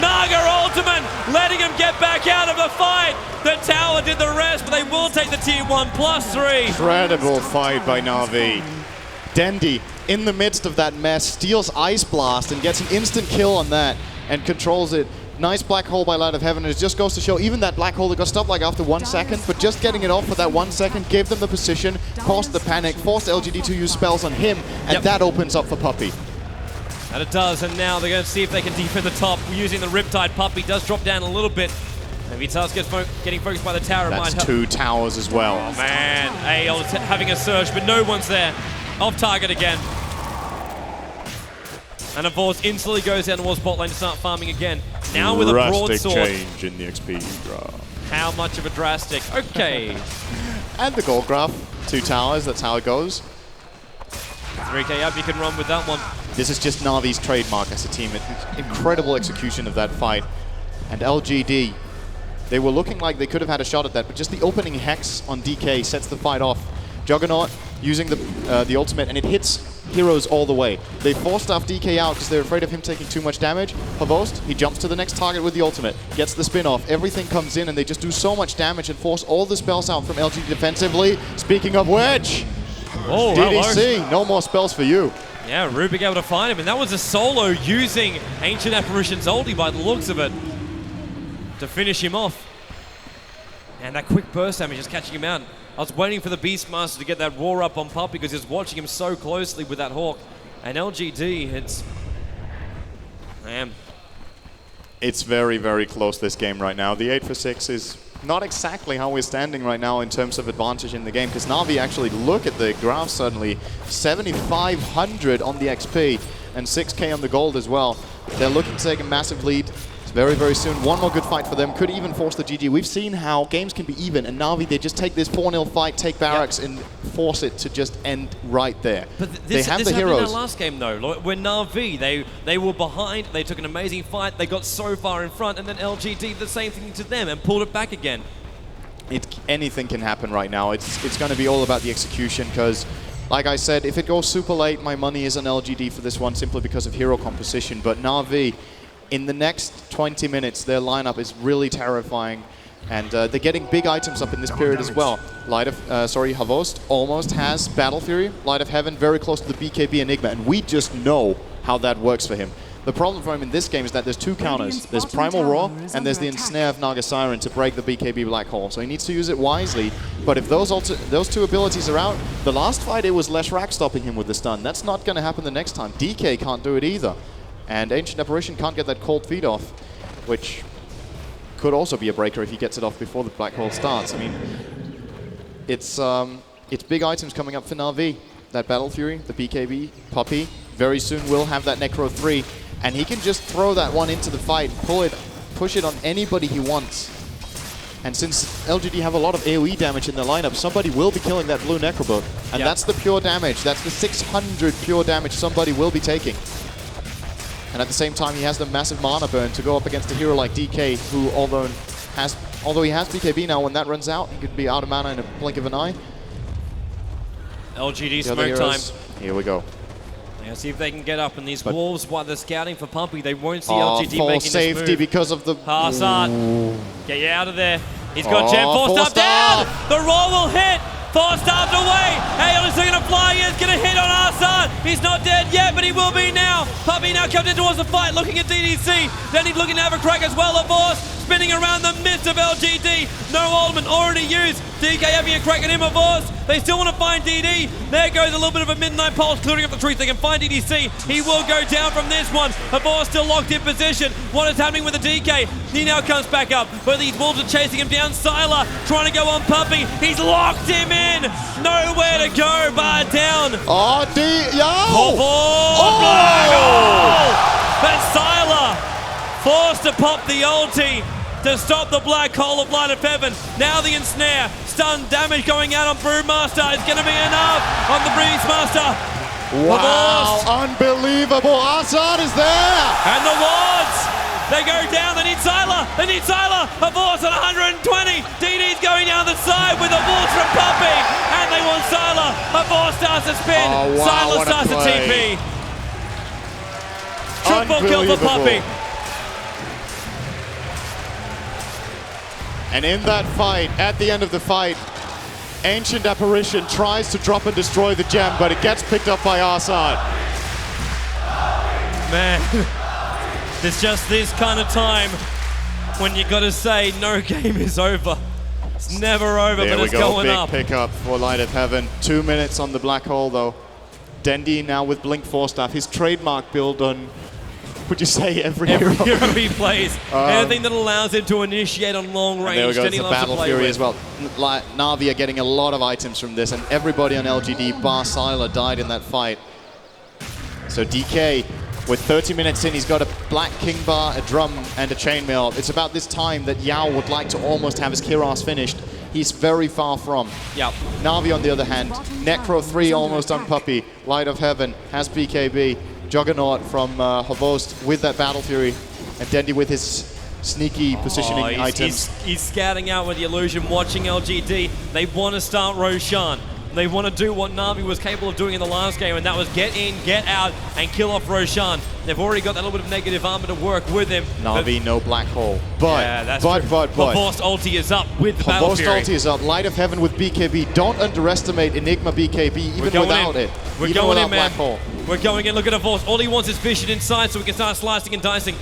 Naga ultimate, letting him get back out of the fight. The tower did the rest, but they will take the tier 1 +3. Incredible fight by Na'Vi. Dendy, in the midst of that mess, steals Ice Blast and gets an instant kill on that and controls it. Nice Black Hole by Light of Heaven. It just goes to show, even that Black Hole that got stopped like after 1 second, but just getting it off for that 1 second gave them the position, caused the panic, forced LGD to use spells on him, and that opens up for Puppey. And it does, and now they're going to see if they can defend the top using the Riptide. Puppey does drop down a little bit. Maybe Taz gets getting focused by the tower. That's 2 towers as well. Oh man, AL having a surge, but no one's there. Off target again. And Havorst instantly goes down towards bot lane to start farming again. Now with a broadsword. Change in the XP graph. How much of a drastic? Okay. And the gold graph. 2 towers, that's how it goes. 3k up, you can run with that one. This is just Na'Vi's trademark as a team. Incredible execution of that fight. And LGD, they were looking like they could have had a shot at that, but just the opening Hex on DK sets the fight off. Juggernaut using the ultimate, and it hits heroes all the way. They forced off DK out because they're afraid of him taking too much damage. Havorst, he jumps to the next target with the ultimate, gets the spin off. Everything comes in, and they just do so much damage and force all the spells out from LGD defensively. Speaking of which, oh, DDC, no more spells for you. Yeah, Rubik able to find him, and that was a solo using Ancient Apparition's ulti by the looks of it to finish him off. And that quick burst damage is catching him out. I was waiting for the Beastmaster to get that roar up on Pup because he was watching him so closely with that Hawk. And LGD, it's very, very close, this game right now. The 8 for 6 is not exactly how we're standing right now in terms of advantage in the game, because Na'Vi actually, look at the graph suddenly, 7,500 on the XP and 6k on the gold as well. They're looking to take a massive lead. It's very, very soon. One more good fight for them. Could even force the GG. We've seen how games can be even, and Na'Vi, they just take this 4-0 fight, take barracks, and force it to just end right there. But they have the happened heroes. In our last game, though. When Na'Vi, they were behind, they took an amazing fight, they got so far in front, and then LGD, the same thing to them, and pulled it back again. Anything can happen right now. It's going to be all about the execution, because, like I said, if it goes super late, my money is on LGD for this one, simply because of hero composition. But Na'Vi, in the next 20 minutes, their lineup is really terrifying, and they're getting big items up in this period as well. Havost almost has Battle Fury, Light of Heaven, very close to the BKB Enigma, and we just know how that works for him. The problem for him in this game is that there's two counters. There's Primal Roar, and there's the Ensnare of Naga Siren to break the BKB Black Hole. So he needs to use it wisely, but if those two abilities are out, the last fight it was Leshrac stopping him with the stun. That's not going to happen the next time. DK can't do it either. And Ancient Apparition can't get that cold feed off, which could also be a breaker if he gets it off before the Black Hole starts. I mean, it's big items coming up for Na'Vi. That Battle Fury, the BKB, Puppy, very soon will have that Necro 3, and he can just throw that one into the fight, push it on anybody he wants. And since LGD have a lot of AoE damage in their lineup, somebody will be killing that blue Necrobot. And that's the pure damage. That's the 600 pure damage somebody will be taking. And at the same time, he has the massive mana burn to go up against a hero like DK, who, although he has BKB now, when that runs out, he could be out of mana in a blink of an eye. LGD smoke time. Here we go. Yeah, see if they can get up. And these wolves, while they're scouting for Pumpy, they won't see LGD full making safety this move. because of the... Harsad, get you out of there. He's got Gem, forced up down. The roll will hit. Forced up away. Aeon is going to fly. He's going to hit on Harsad. He's not dead yet, but he will be now. Puppy now comes in towards the fight, looking at DDC. Then he's looking to have a crack as well, of course. Spinning around the midst of LGD. No ultimate already used. DK having a crack at him, of course. They still want to find DD. There goes a little bit of a midnight pulse, clearing up the trees. They can find DDC. He will go down from this one. Havor still locked in position. What is happening with the DK? He now comes back up, but these wolves are chasing him down. Sylar trying to go on Puppy. He's locked him in. Nowhere to go, bar down. Oh, But Sylar forced to pop the ulti to stop the Black Hole of Light of Heaven. Now the Ensnare. Stun damage going out on Brewmaster. It's going to be enough on the Beastmaster. Wow, unbelievable. Harsad is there. And the wards. They go down. They need Sylar. They need Sylar. Havor's at 120. DD's going down the side with the wolves from Puppy. And they want Sylar. Havor starts to spin. Sylar starts to TP. Triple kill for Puppy. And in that fight, at the end of the fight, Ancient Apparition tries to drop and destroy the gem, but it gets picked up by Harsad. Man, it's just this kind of time when you got to say no game is over. It's never over, but it's going up. Big pickup for Light of Heaven. 2 minutes on the Black Hole, though. Dendi now with Blink 4 staff. His trademark build on, would you say, every hero he plays. Anything that allows him to initiate on long range. There we go, Dendi the loves Battle to play Fury with. as well. Na'Vi are getting a lot of items from this, and everybody on LGD, bar Sylar, died in that fight. So DK, with 30 minutes in, he's got a Black King Bar, a Drum, and a Chainmail. It's about this time that Yao would like to almost have his Kiras finished. He's very far from. Yep. Na'Vi, on the other hand, Necro 3 almost on Puppy. Light of Heaven has BKB. Juggernaut from Havost with that Battle Fury, and Dendi with his sneaky positioning items. He's scouting out with the illusion, watching LGD. They want to start Roshan. They want to do what Na'Vi was capable of doing in the last game, and that was get in, get out, and kill off Roshan. They've already got that little bit of negative armor to work with him. Na'Vi, no Black Hole. But, yeah, that's but. Havor's ulti is up with the Battle Fury. ulti is up. Light of Heaven with BKB. Don't underestimate Enigma BKB, even without it. We're going in, man. Black Hole. We're going in, look at a force. All he wants is vision inside so we can start slicing and dicing.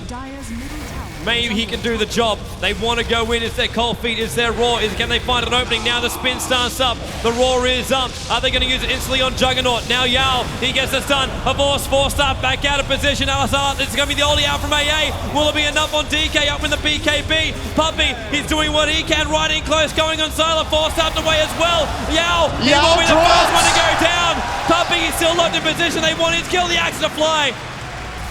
Maybe he can do the job. They want to go in. Is their cold feet? Is their raw? Can they find an opening? Now the spin starts up. The raw is up. Are they going to use it instantly on Juggernaut? Now Yao, he gets this done. A force, four-star back out of position. Alisar, it's going to be the oldie out from AA. Will it be enough on DK up in the BKB? Puppy, he's doing what he can. Right in close, going on Silent. Four-staffed away as well. Yao, he will be the first one to go down. Puppy, he's still locked in position. They want him to kill the axe to fly.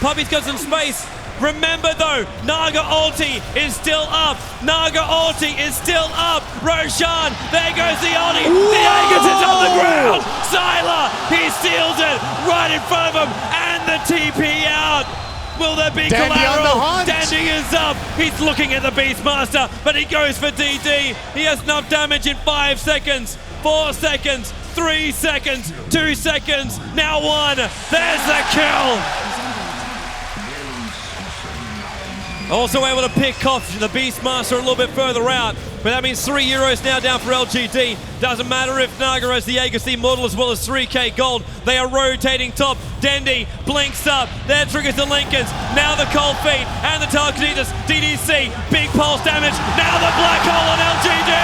Puppy's got some space. Remember though, Naga ulti is still up. Naga ulti is still up. Roshan, there goes the ulti. The Aegis is on the ground. Sylar, he steals it right in front of him. And the TP out. Will there be collateral? Dandy is up. He's looking at the Beastmaster, but he goes for DD. He has enough damage in 5 seconds. 4 seconds. 3 seconds. 2 seconds. Now 1. There's the kill. Also able to pick off the Beastmaster a little bit further out, but that means €3 now down for LGD. Doesn't matter if Naga has the Aegis Immortal as well as 3k gold. They are rotating top. Dendy blinks up. There triggers the Lincolns. Now the Cold Feet and the Telekinesis. DDC, big pulse damage. Now the Black Hole on LGD.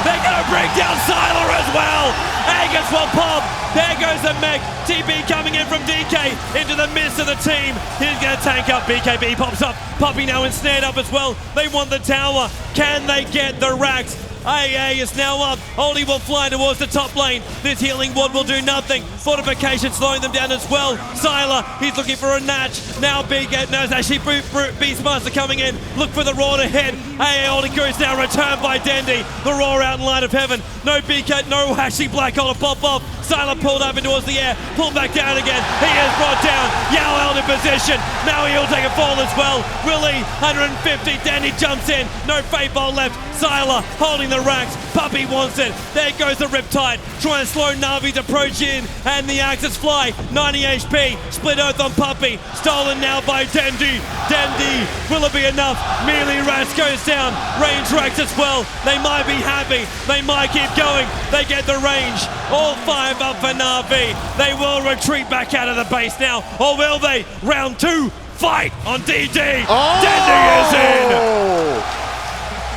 They're going to break down Sylar as well. Aegis will pop. There goes the mech. TP coming in from DK into the midst of the team. He's going to tank up. BKB pops up. Puppy now ensnared up as well. They want the tower. Can they get the racks? AA is now up. Oldie will fly towards the top lane. This healing ward will do nothing. Fortification slowing them down as well. Sylar, he's looking for a natch. Now it's actually Beastmaster coming in. Look for the raw to hit. AA Oldie goes down, returned by Dendy. The raw out in light of heaven. No BK, no actually Black Hole to pop off. Sylar pulled up and towards the air. Pulled back down again. He is brought down. Yao held in position. Now he'll take a fall as well. Willie, 150. Dandy jumps in. No Fate Bolt left. Sylar holding the racks. Puppy wants it. There goes the Riptide. Trying to slow Navi's approach in. And the Axis fly. 90 HP. Split Earth on Puppy. Stolen now by Dendy. Dendy. Will it be enough? Melee Rats goes down. Range racks as well. They might be happy. They might keep going. They get the range. All 5 up for Navi. They will retreat back out of the base now. Or will they? Round 2. Fight on DD. Oh! Dendy is in.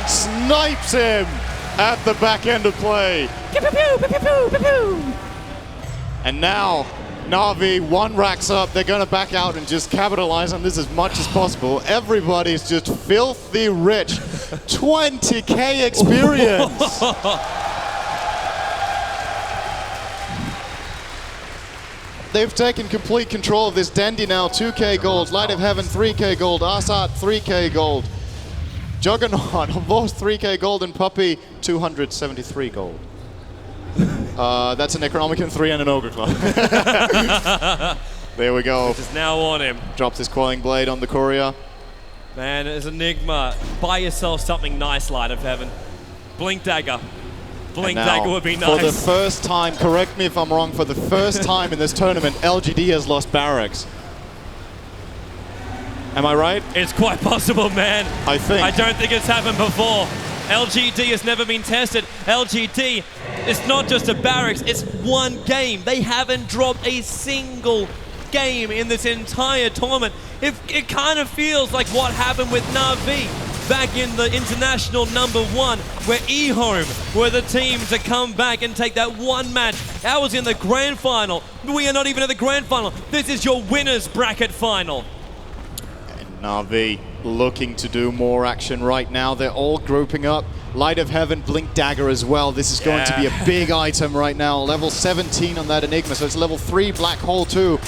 Snipes him at the back end of play. Pew, pew, pew, pew, pew, pew, pew. And now Na'Vi, 1 racks up. They're going to back out and just capitalize on this as much as possible. Everybody's just filthy rich. 20k experience. They've taken complete control of this. Dendy now 2k gold. Light of Heaven 3k gold. Arsat 3k gold. Juggernaut almost 3k gold, and Puppy 273 gold. That's a Necronomicon 3 and an Ogre Claw. There we go. Which is now on him. Drops his Coiling Blade on the Courier. Man, as Enigma, buy yourself something nice, Light of Heaven. Blink Dagger. Blink Dagger would be nice. For the first time, correct me if I'm wrong, for the first time in this tournament, LGD has lost barracks. Am I right? It's quite possible, man. I think. I don't think it's happened before. LGD has never been tested. LGD, it's not just a barracks, it's 1 game. They haven't dropped a single game in this entire tournament. It kind of feels like what happened with Na'Vi back in the international #1, where eHome were the team to come back and take that 1 match. That was in the grand final. We are not even at the grand final. This is your winners bracket final. Na'Vi looking to do more action right now. They're all grouping up. Light of Heaven, Blink Dagger as well. This is going to be a big item right now. Level 17 on that Enigma, so it's level 3 Black Hole too.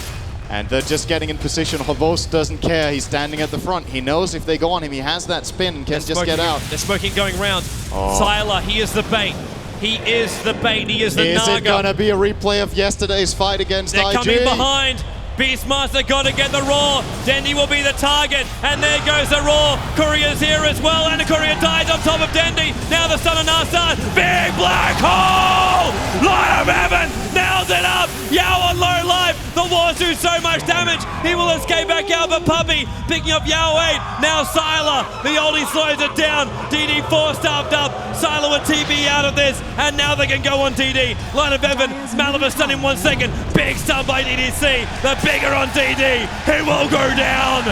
And they're just getting in position. Havos doesn't care. He's standing at the front. He knows if they go on him, he has that spin and can just get out. They're smoking going round. Sylar, he is the bait. He is the bait. He is the Naga. Is it going to be a replay of yesterday's fight against IG? They're coming behind. Beastmaster got to get the Raw. Dendy will be the target. And there goes the Raw. Courier's here as well. And the Courier dies on top of Dendy. Now the Sun and Arsat. Big Black Hole! Light of Heaven nails it up. Yao on low life. The Wars do so much damage. He will escape back out, but Puppey picking up Yao 8. Now Sylar, the oldie slows it down. DD 4-staffed up. Sylar with TB out of this, and now they can go on DD. Line of Evan, Malivus stun in 1 second. Big stun by DDC. The bigger on DD. He will go down.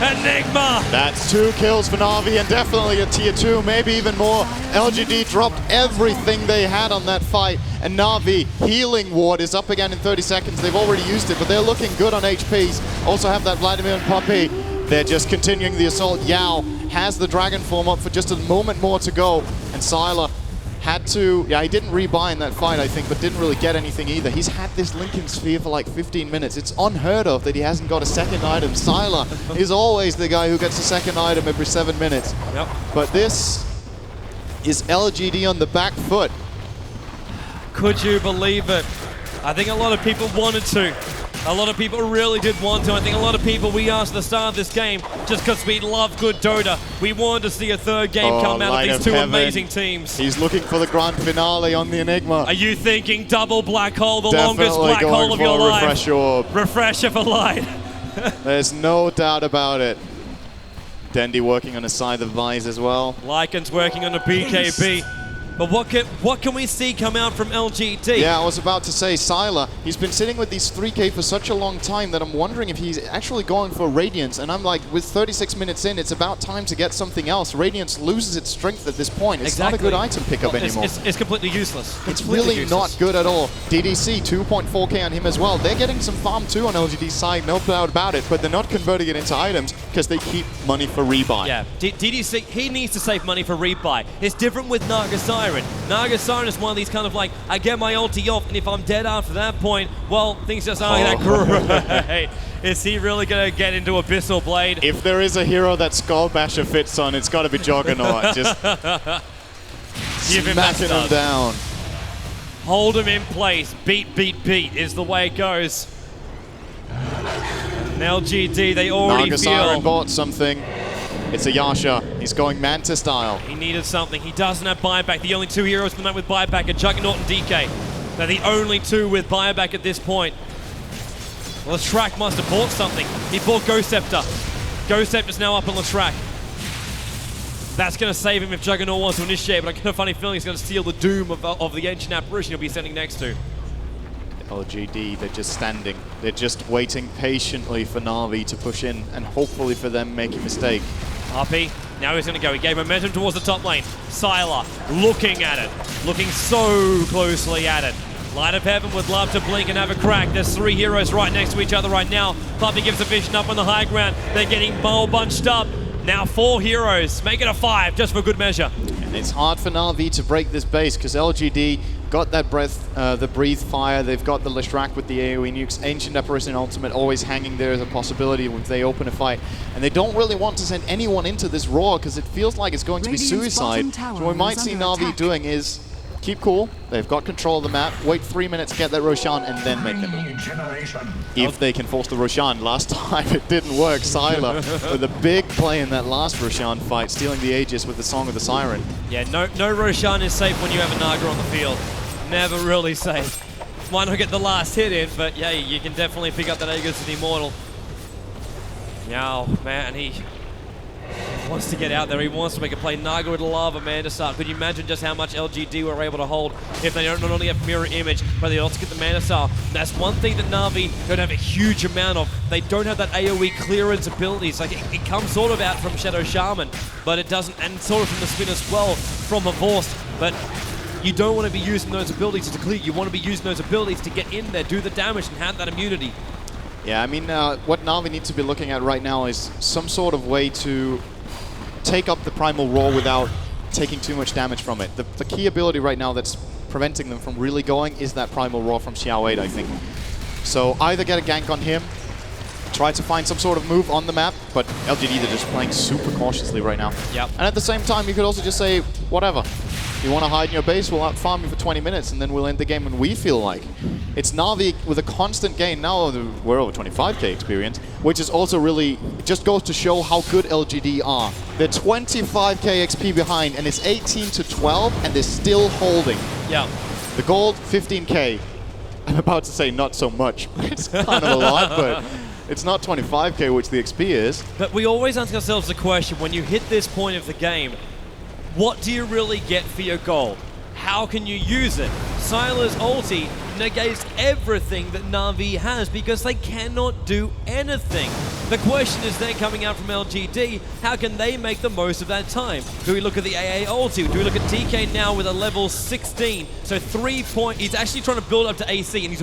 Enigma. That's 2 kills for Na'Vi and definitely a tier 2, maybe even more. LGD dropped everything they had on that fight, and Na'Vi healing ward is up again in 30 seconds. They've already used it, but they're looking good on HPs. Also have that Vladimir and Puppey. They're just continuing the assault. Yao has the Dragon form up for just a moment more to go, and Sylar had to, he didn't rebuy in that fight, I think, but didn't really get anything either. He's had this Lincoln Sphere for like 15 minutes. It's unheard of that he hasn't got a second item. Sylar is always the guy who gets a second item every 7 minutes. Yep. But this is LGD on the back foot. Could you believe it? I think a lot of people wanted to. A lot of people really did want to. I think a lot of people, we asked at the start of this game, just because we love good Dota, we wanted to see a third game come out of these two amazing teams. He's looking for the grand finale on the Enigma. Are you thinking double black hole, the longest black hole of your life? Refresh orb. Refresher for light. There's no doubt about it. Dendi working on a side of Vise as well. Lycan's working on a BKB. But what can we see come out from LGD? Yeah, I was about to say, Sylar, he's been sitting with these 3K for such a long time that I'm wondering if he's actually going for Radiance. And I'm like, with 36 minutes in, it's about time to get something else. Radiance loses its strength at this point. It's not a good item pickup anymore. It's completely useless. It's really not good at all. DDC, 2.4K on him as well. They're getting some farm too on LGD's side, no doubt about it, but they're not converting it into items because they keep money for rebuy. Yeah, DDC, he needs to save money for rebuy. It's different with Naga Siren. Naga Siren is one of these kind of like, I get my ulti off, and if I'm dead after that point, well, things just aren't that great. Is he really going to get into Abyssal Blade? If there is a hero that Skull Basher fits on, it's got to be Juggernaut. Just smacking him down. Hold him in place. Beat, beat, beat is the way it goes. And LGD, they already Naga Siren bought something. It's a Yasha. He's going Manta style. He needed something. He doesn't have buyback. The only 2 heroes come out with buyback are Juggernaut and DK. They're the only 2 with buyback at this point. Well, Leshrac must have bought something. He bought Ghost Scepter. Ghost Scepter's now up on Leshrac. That's going to save him if Juggernaut wants to initiate, but I get a funny feeling he's going to steal the doom of the Ancient Apparition he'll be standing next to. LGD, they're just standing. They're just waiting patiently for Na'Vi to push in and hopefully for them make a mistake. Puppey, now he's going to go. He gave momentum towards the top lane. Sylar, looking at it. Looking so closely at it. Light of Heaven would love to blink and have a crack. There's 3 heroes right next to each other right now. Puppey gives a vision up on the high ground. They're getting bunched up. Now 4 heroes. Make it a 5, just for good measure. And it's hard for Na'Vi to break this base because LGD got that breathe fire. They've got the Leshrac with the AoE nukes. Ancient Apparition Ultimate always hanging there as a possibility if they open a fight. And they don't really want to send anyone into this Roar because it feels like it's going to be suicide. So what we might see Na'Vi doing is keep cool. They've got control of the map. Wait 3 minutes to get that Roshan and then make them. If they can force the Roshan. Last time it didn't work. Sylar with a big play in that last Roshan fight, stealing the Aegis with the Song of the Siren. Yeah, no Roshan is safe when you have a Naga on the field. Never really safe. Might not get the last hit in, but yeah, you can definitely pick up that Aegis with Immortal. Now, man, he wants to get out there. He wants to make a play. Naga would love a Mana Star. Could you imagine just how much LGD were able to hold if they don't not only have Mirror Image, but they also get the Mana Star? That's one thing that Na'Vi don't have a huge amount of. They don't have that AoE clearance abilities. Like it comes sort of out from Shadow Shaman, but it doesn't, and sort of from the spin as well from a Vorst. But you don't want to be using those abilities to clear. You want to be using those abilities to get in there, do the damage, and have that immunity. Yeah, I mean, what Na'Vi needs to be looking at right now is some sort of way to take up the Primal Roar without taking too much damage from it. The key ability right now that's preventing them from really going is that Primal Roar from Xiao 8, I think. So either get a gank on him, try to find some sort of move on the map, but LGD, they're just playing super cautiously right now. Yep. And at the same time, you could also just say, whatever. You want to hide in your base, we'll out-farm you for 20 minutes, and then we'll end the game when we feel like. It's Na'Vi with a constant gain. Now we're over 25k experience, which is also really, it just goes to show how good LGD are. They're 25k XP behind, and it's 18 to 12, and they're still holding. Yeah. The gold, 15k. I'm about to say not so much. It's kind of a lot, but it's not 25k, which the XP is. But we always ask ourselves the question, when you hit this point of the game, what do you really get for your gold? How can you use it? Sylar's ulti negates everything that Na'Vi has because they cannot do anything. The question is then coming out from LGD, how can they make the most of that time? Do we look at the AA ulti? Do we look at DK now with a level 16? So 3 point, he's actually trying to build up to AC and he's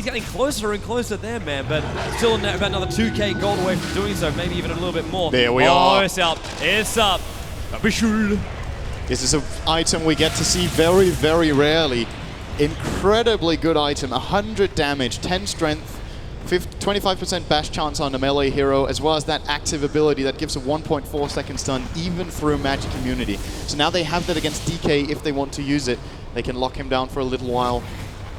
getting closer and closer there, man, but still about another 2k gold away from doing so, maybe even a little bit more. There we are. It's up, it's up. This is an item we get to see very, very rarely. Incredibly good item, 100 damage, 10 strength, 25% bash chance on a melee hero, as well as that active ability that gives a 1.4 second stun even through magic immunity. So now they have that against DK if they want to use it. They can lock him down for a little while.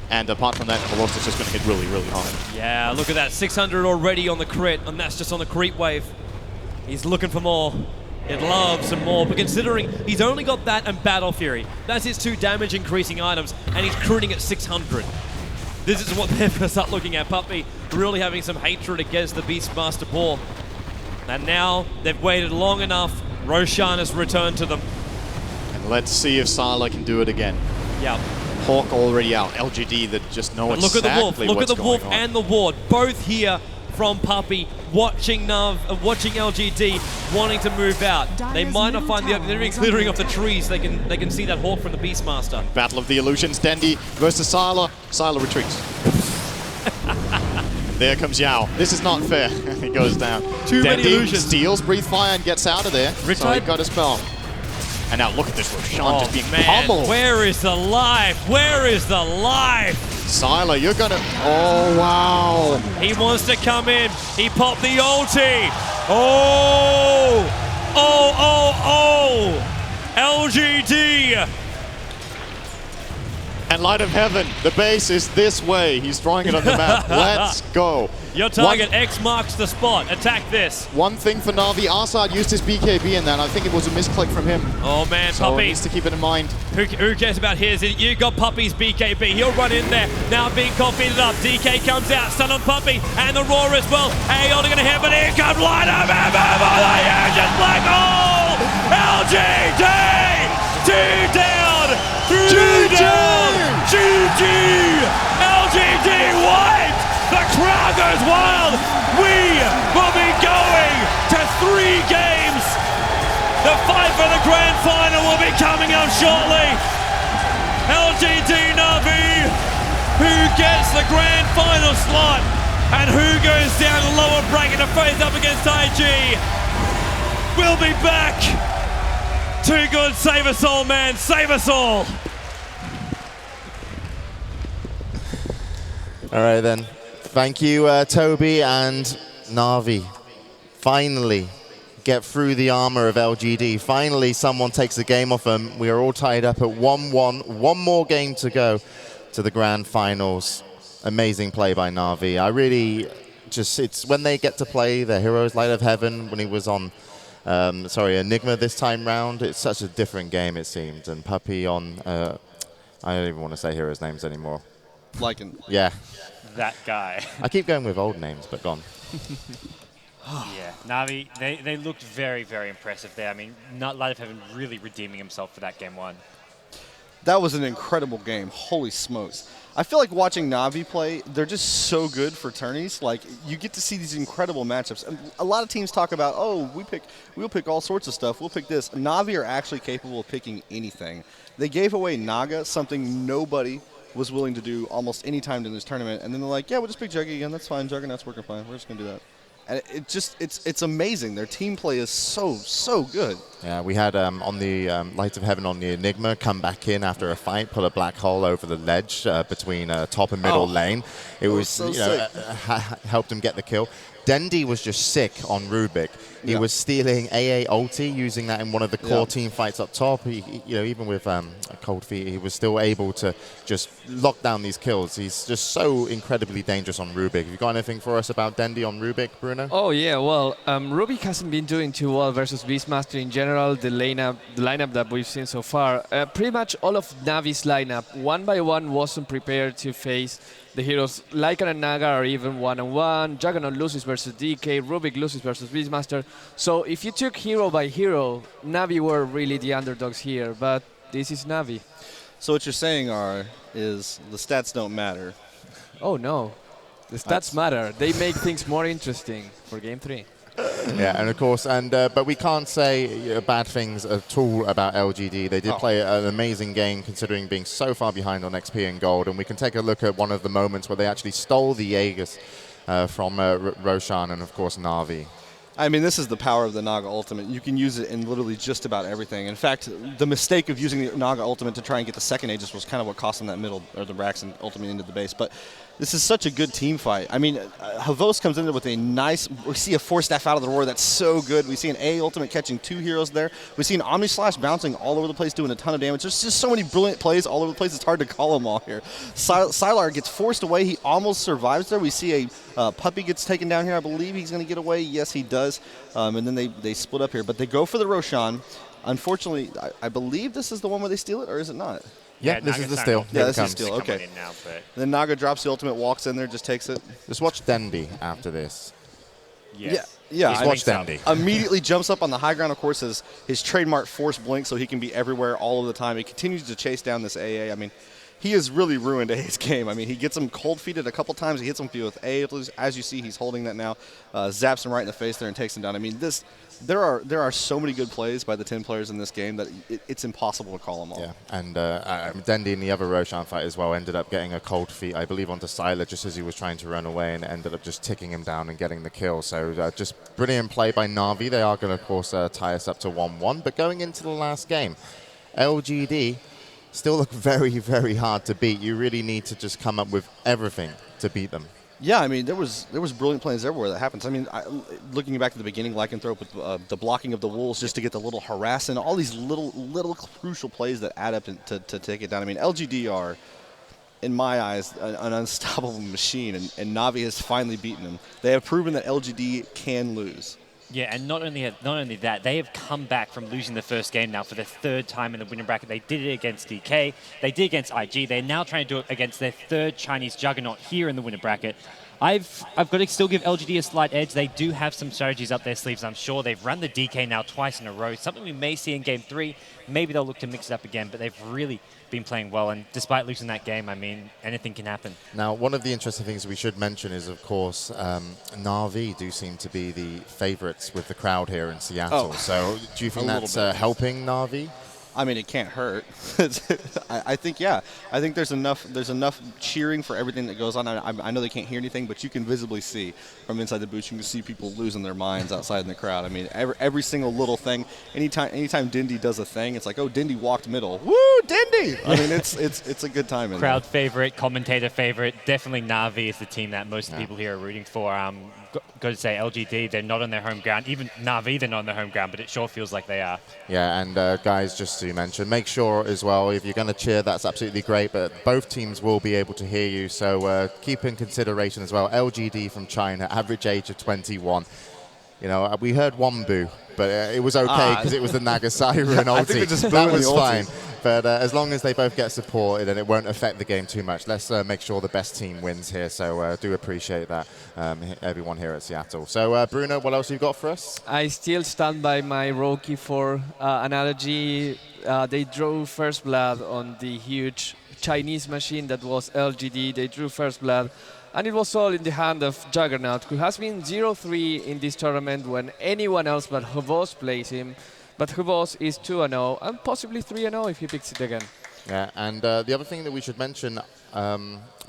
And apart from that, Colossus is just going to hit really, really hard. Yeah, look at that, 600 already on the crit, and that's just on the creep wave. He's looking for more. It loves some more, but considering he's only got that and Battle Fury, that's his 2 damage increasing items, and he's critting at 600. This is what they're going to start looking at. Puppey really having some hatred against the Beastmaster Boar. And now they've waited long enough. Roshan has returned to them. And let's see if Sylar can do it again. Yeah. Hawk already out. LGD that just know exactly what's going on. Look at the Wolf. Look at the Wolf and the Ward, both here from Puppey, watching LGD, wanting to move out. They might not find the opening. They're clearing off the trees. They can see that Hawk from the Beastmaster. Battle of the Illusions. Dendi versus Sylar. Sylar retreats. There comes Yao. This is not fair. He goes down. Too many illusions. Steals Breathe Fire and gets out of there. So he got a spell. And now look at this Roshan just being pummeled. Where is the life? Where is the life? Sylar, you're gonna... Oh, wow. He wants to come in. He popped the ulti. Oh! LGD! And Light of Heaven, the base is this way. He's drawing it on the map. Let's go. Your target, X marks the spot. Attack this. One thing for Na'Vi, Arsad used his BKB in that. I think it was a misclick from him. Oh man, so Puppey. He needs to keep it in mind. Who cares about his? You got Puppey's BKB. He'll run in there. Now being confident up. DK comes out. Stun on Puppey. And the Roar as well. AOD going to hit, but here comes Light of Heaven for the Aegis Black Hole! LGD! 2 down! 3 down! GG! LGD wiped! The crowd goes wild! We will be going to 3 games! The fight for the grand final will be coming up shortly! LGD Na'Vi, who gets the grand final slot, and who goes down the lower bracket to face up against IG? We'll be back! Too good, save us all, man, save us all! All right then. Thank you, Toby and Na'Vi. Finally get through the armor of LGD. Finally, someone takes the game off them. We are all tied up at 1-1. One more game to go to the grand finals. Amazing play by Na'Vi. I really just, it's when they get to play the Heroes Light of Heaven, when he was on, Enigma this time round, it's such a different game it seemed. And Puppey on, I don't even want to say heroes' names anymore. Lycan. Yeah. That guy. I keep going with old names, but gone. Yeah, Na'Vi, they looked very, very impressive there. I mean, Light of Heaven really redeeming himself for that game 1. That was an incredible game. Holy smokes. I feel like watching Na'Vi play, they're just so good for tourneys. Like, you get to see these incredible matchups. And a lot of teams talk about, oh, we'll pick all sorts of stuff. We'll pick this. Na'Vi are actually capable of picking anything. They gave away Naga, something nobody was willing to do almost any time in this tournament. And then they're like, yeah, we'll just pick Juggy again. That's fine. Juggernaut's working fine. We're just going to do that. And it's amazing. Their team play is so good. Yeah, we had on the Light of Heaven on the Enigma come back in after a fight, put a black hole over the ledge between top and middle lane. It was so helped him get the kill. Dendi was just sick on Rubik. He was stealing AA ulti, using that in one of the core team fights up top. Even with cold feet, he was still able to just lock down these kills. He's just so incredibly dangerous on Rubik. Have you got anything for us about Dendi on Rubik, Bruno? Oh yeah, well, Rubik hasn't been doing too well versus Beastmaster in general. The lineup that we've seen so far, pretty much all of Navi's lineup, one by one, wasn't prepared to face the heroes. Lycan and Naga are even one-on-one. Juggernaut loses versus DK. Rubik loses versus Beastmaster. So if you took hero by hero, Navi were really the underdogs here. But this is Navi. So what you're saying is the stats don't matter. Oh no, the stats matter. They make things more interesting for Game 3. Yeah, and of course, but we can't say bad things at all about LGD. They did play an amazing game considering being so far behind on XP and gold, and we can take a look at one of the moments where they actually stole the Aegis from Roshan and of course Na'Vi. I mean, this is the power of the Naga Ultimate. You can use it in literally just about everything. In fact, the mistake of using the Naga Ultimate to try and get the second Aegis was kind of what cost them that middle, or the racks and ultimate into the base. But this is such a good team fight. I mean, Havos comes in there with a nice, we see a 4-staff out of the roar that's so good. We see an A Ultimate catching 2 heroes there. We see an Omni Slash bouncing all over the place, doing a ton of damage. There's just so many brilliant plays all over the place. It's hard to call them all here. Sylar gets forced away. He almost survives there. We see a Puppy gets taken down here. I believe he's going to get away. Yes, he does. And then they split up here. But they go for the Roshan. Unfortunately, I believe this is the one where they steal it, or is it not? Yeah, this is the steal. Yeah, this is steal. Okay. Now, Then Naga drops the ultimate, walks in there, just takes it. Just watch Dendi after this. yes. Yeah. Just watch Dendi. Immediately jumps up on the high ground, of course, his trademark force blink, so he can be everywhere all of the time. He continues to chase down this AA. I mean, he has really ruined AA's game. I mean, he gets him cold feeted a couple times. He hits him with A. As you see, he's holding that now. Zaps him right in the face there and takes him down. I mean, there are so many good plays by the 10 players in this game that it's impossible to call them all. Yeah, and Dendi in the other Roshan fight as well ended up getting a cold feet, I believe, onto Sylar just as he was trying to run away, and ended up just ticking him down and getting the kill. So just brilliant play by Na'Vi. They are going to, of course, tie us up to 1-1. But going into the last game, LGD still look very, very hard to beat. You really need to just come up with everything to beat them. Yeah, I mean, there was brilliant plays everywhere that happens. I mean, looking back to the beginning, Lycanthrope with the blocking of the wolves just to get the little harass and all these little crucial plays that add up to take it down. I mean, LGD are, in my eyes, an unstoppable machine, and Na'Vi has finally beaten them. They have proven that LGD can lose. Yeah, and not only that, they have come back from losing the first game now for the 3rd time in the winning bracket. They did it against DK, they did it against IG, they're now trying to do it against their 3rd Chinese juggernaut here in the winning bracket. I've got to still give LGD a slight edge. They do have some strategies up their sleeves, I'm sure. They've run the DK now twice in a row, something we may see in Game 3. Maybe they'll look to mix it up again, but they've really been playing well, and despite losing that game, I mean, anything can happen. Now, one of the interesting things we should mention is, of course, Na'Vi do seem to be the favorites with the crowd here in Seattle. So do you think that's helping Na'Vi? I mean, it can't hurt. I think, yeah. I think there's enough cheering for everything that goes on. I know they can't hear anything, but you can visibly see from inside the booth. You can see people losing their minds outside in the crowd. I mean, every single little thing. Anytime Dindy does a thing, it's like, oh, Dindy walked middle. Woo, Dindy! I mean, it's a good time. Crowd favorite, commentator favorite. Definitely Na'Vi is the team that most people here are rooting for. Got to say, LGD, they're not on their home ground. Even Na'Vi, they're not on their home ground, but it sure feels like they are. Yeah, and guys, just to mention, make sure as well, if you're going to cheer, that's absolutely great, but both teams will be able to hear you, so keep in consideration as well. LGD from China, average age of 21. You know, we heard one boo, but it was okay because it was the Nagasairu and ulti. That was fine. But as long as they both get supported and it won't affect the game too much, let's make sure the best team wins here. So do appreciate that, everyone here at Seattle. So Bruno, what else you got for us? I still stand by my Roki 4 analogy. They drew first blood on the huge Chinese machine that was LGD. They drew first blood. And it was all in the hand of Juggernaut, who has been 0-3 in this tournament when anyone else but Havos plays him. But Havos is 2-0 and possibly 3-0 if he picks it again. Yeah, and the other thing that we should mention,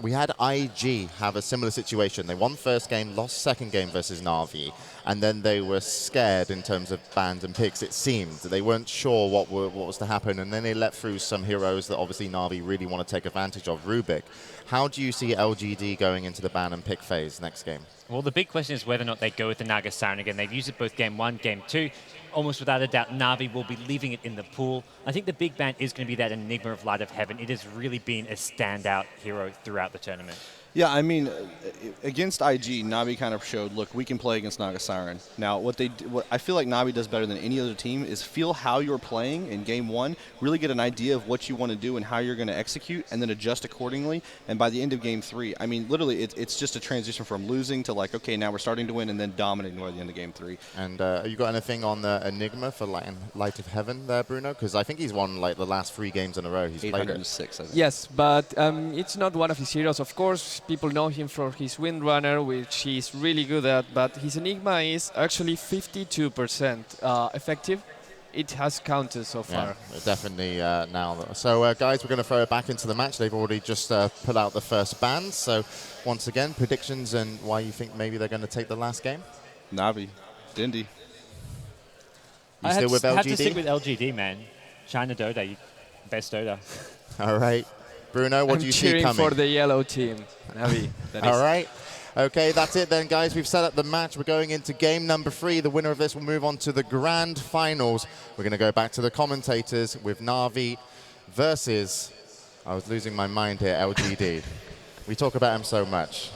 we had IG have a similar situation. They won first game, lost second game versus Na'Vi, and then they were scared in terms of bans and picks, it seemed. They weren't sure what was to happen, and then they let through some heroes that obviously Na'Vi really want to take advantage of. Rubik, how do you see LGD going into the ban and pick phase next game? Well, the big question is whether or not they go with the Naga Siren again. They've used it both game 1, game 2. Almost without a doubt, Na'Vi will be leaving it in the pool. I think the big ban is going to be that Enigma of Light of Heaven. It has really been a standout hero throughout the tournament. Yeah, I mean, against IG, Navi kind of showed, look, we can play against Naga Siren. Now, what I feel like Navi does better than any other team is feel how you're playing in game 1, really get an idea of what you want to do and how you're going to execute, and then adjust accordingly. And by the end of game 3, I mean, literally, it's just a transition from losing to like, okay, now we're starting to win, and then dominating by the end of game 3. And you got anything on the Enigma for Light of Heaven there, Bruno? Because I think he's won like the last 3 games in a row. He's played it. 806, I think. Yes, but it's not one of his heroes. Of course, people know him for his Windrunner, which he's really good at, but his Enigma is actually 52% effective. It has counted so far. Yeah, definitely now. So, guys, we're going to throw it back into the match. They've already just put out the first ban. So, once again, predictions and why you think maybe they're going to take the last game? Navi, Dindy. You still with LGD? I have to stick with LGD, man. China Dota, best Dota. All right. Bruno, what do you see coming? I'm cheering for the yellow team. Navi. All right. Okay, that's it then, guys. We've set up the match. We're going into game number 3. The winner of this will move on to the grand finals. We're going to go back to the commentators with Na'Vi versus, I was losing my mind here, LGD. We talk about him so much.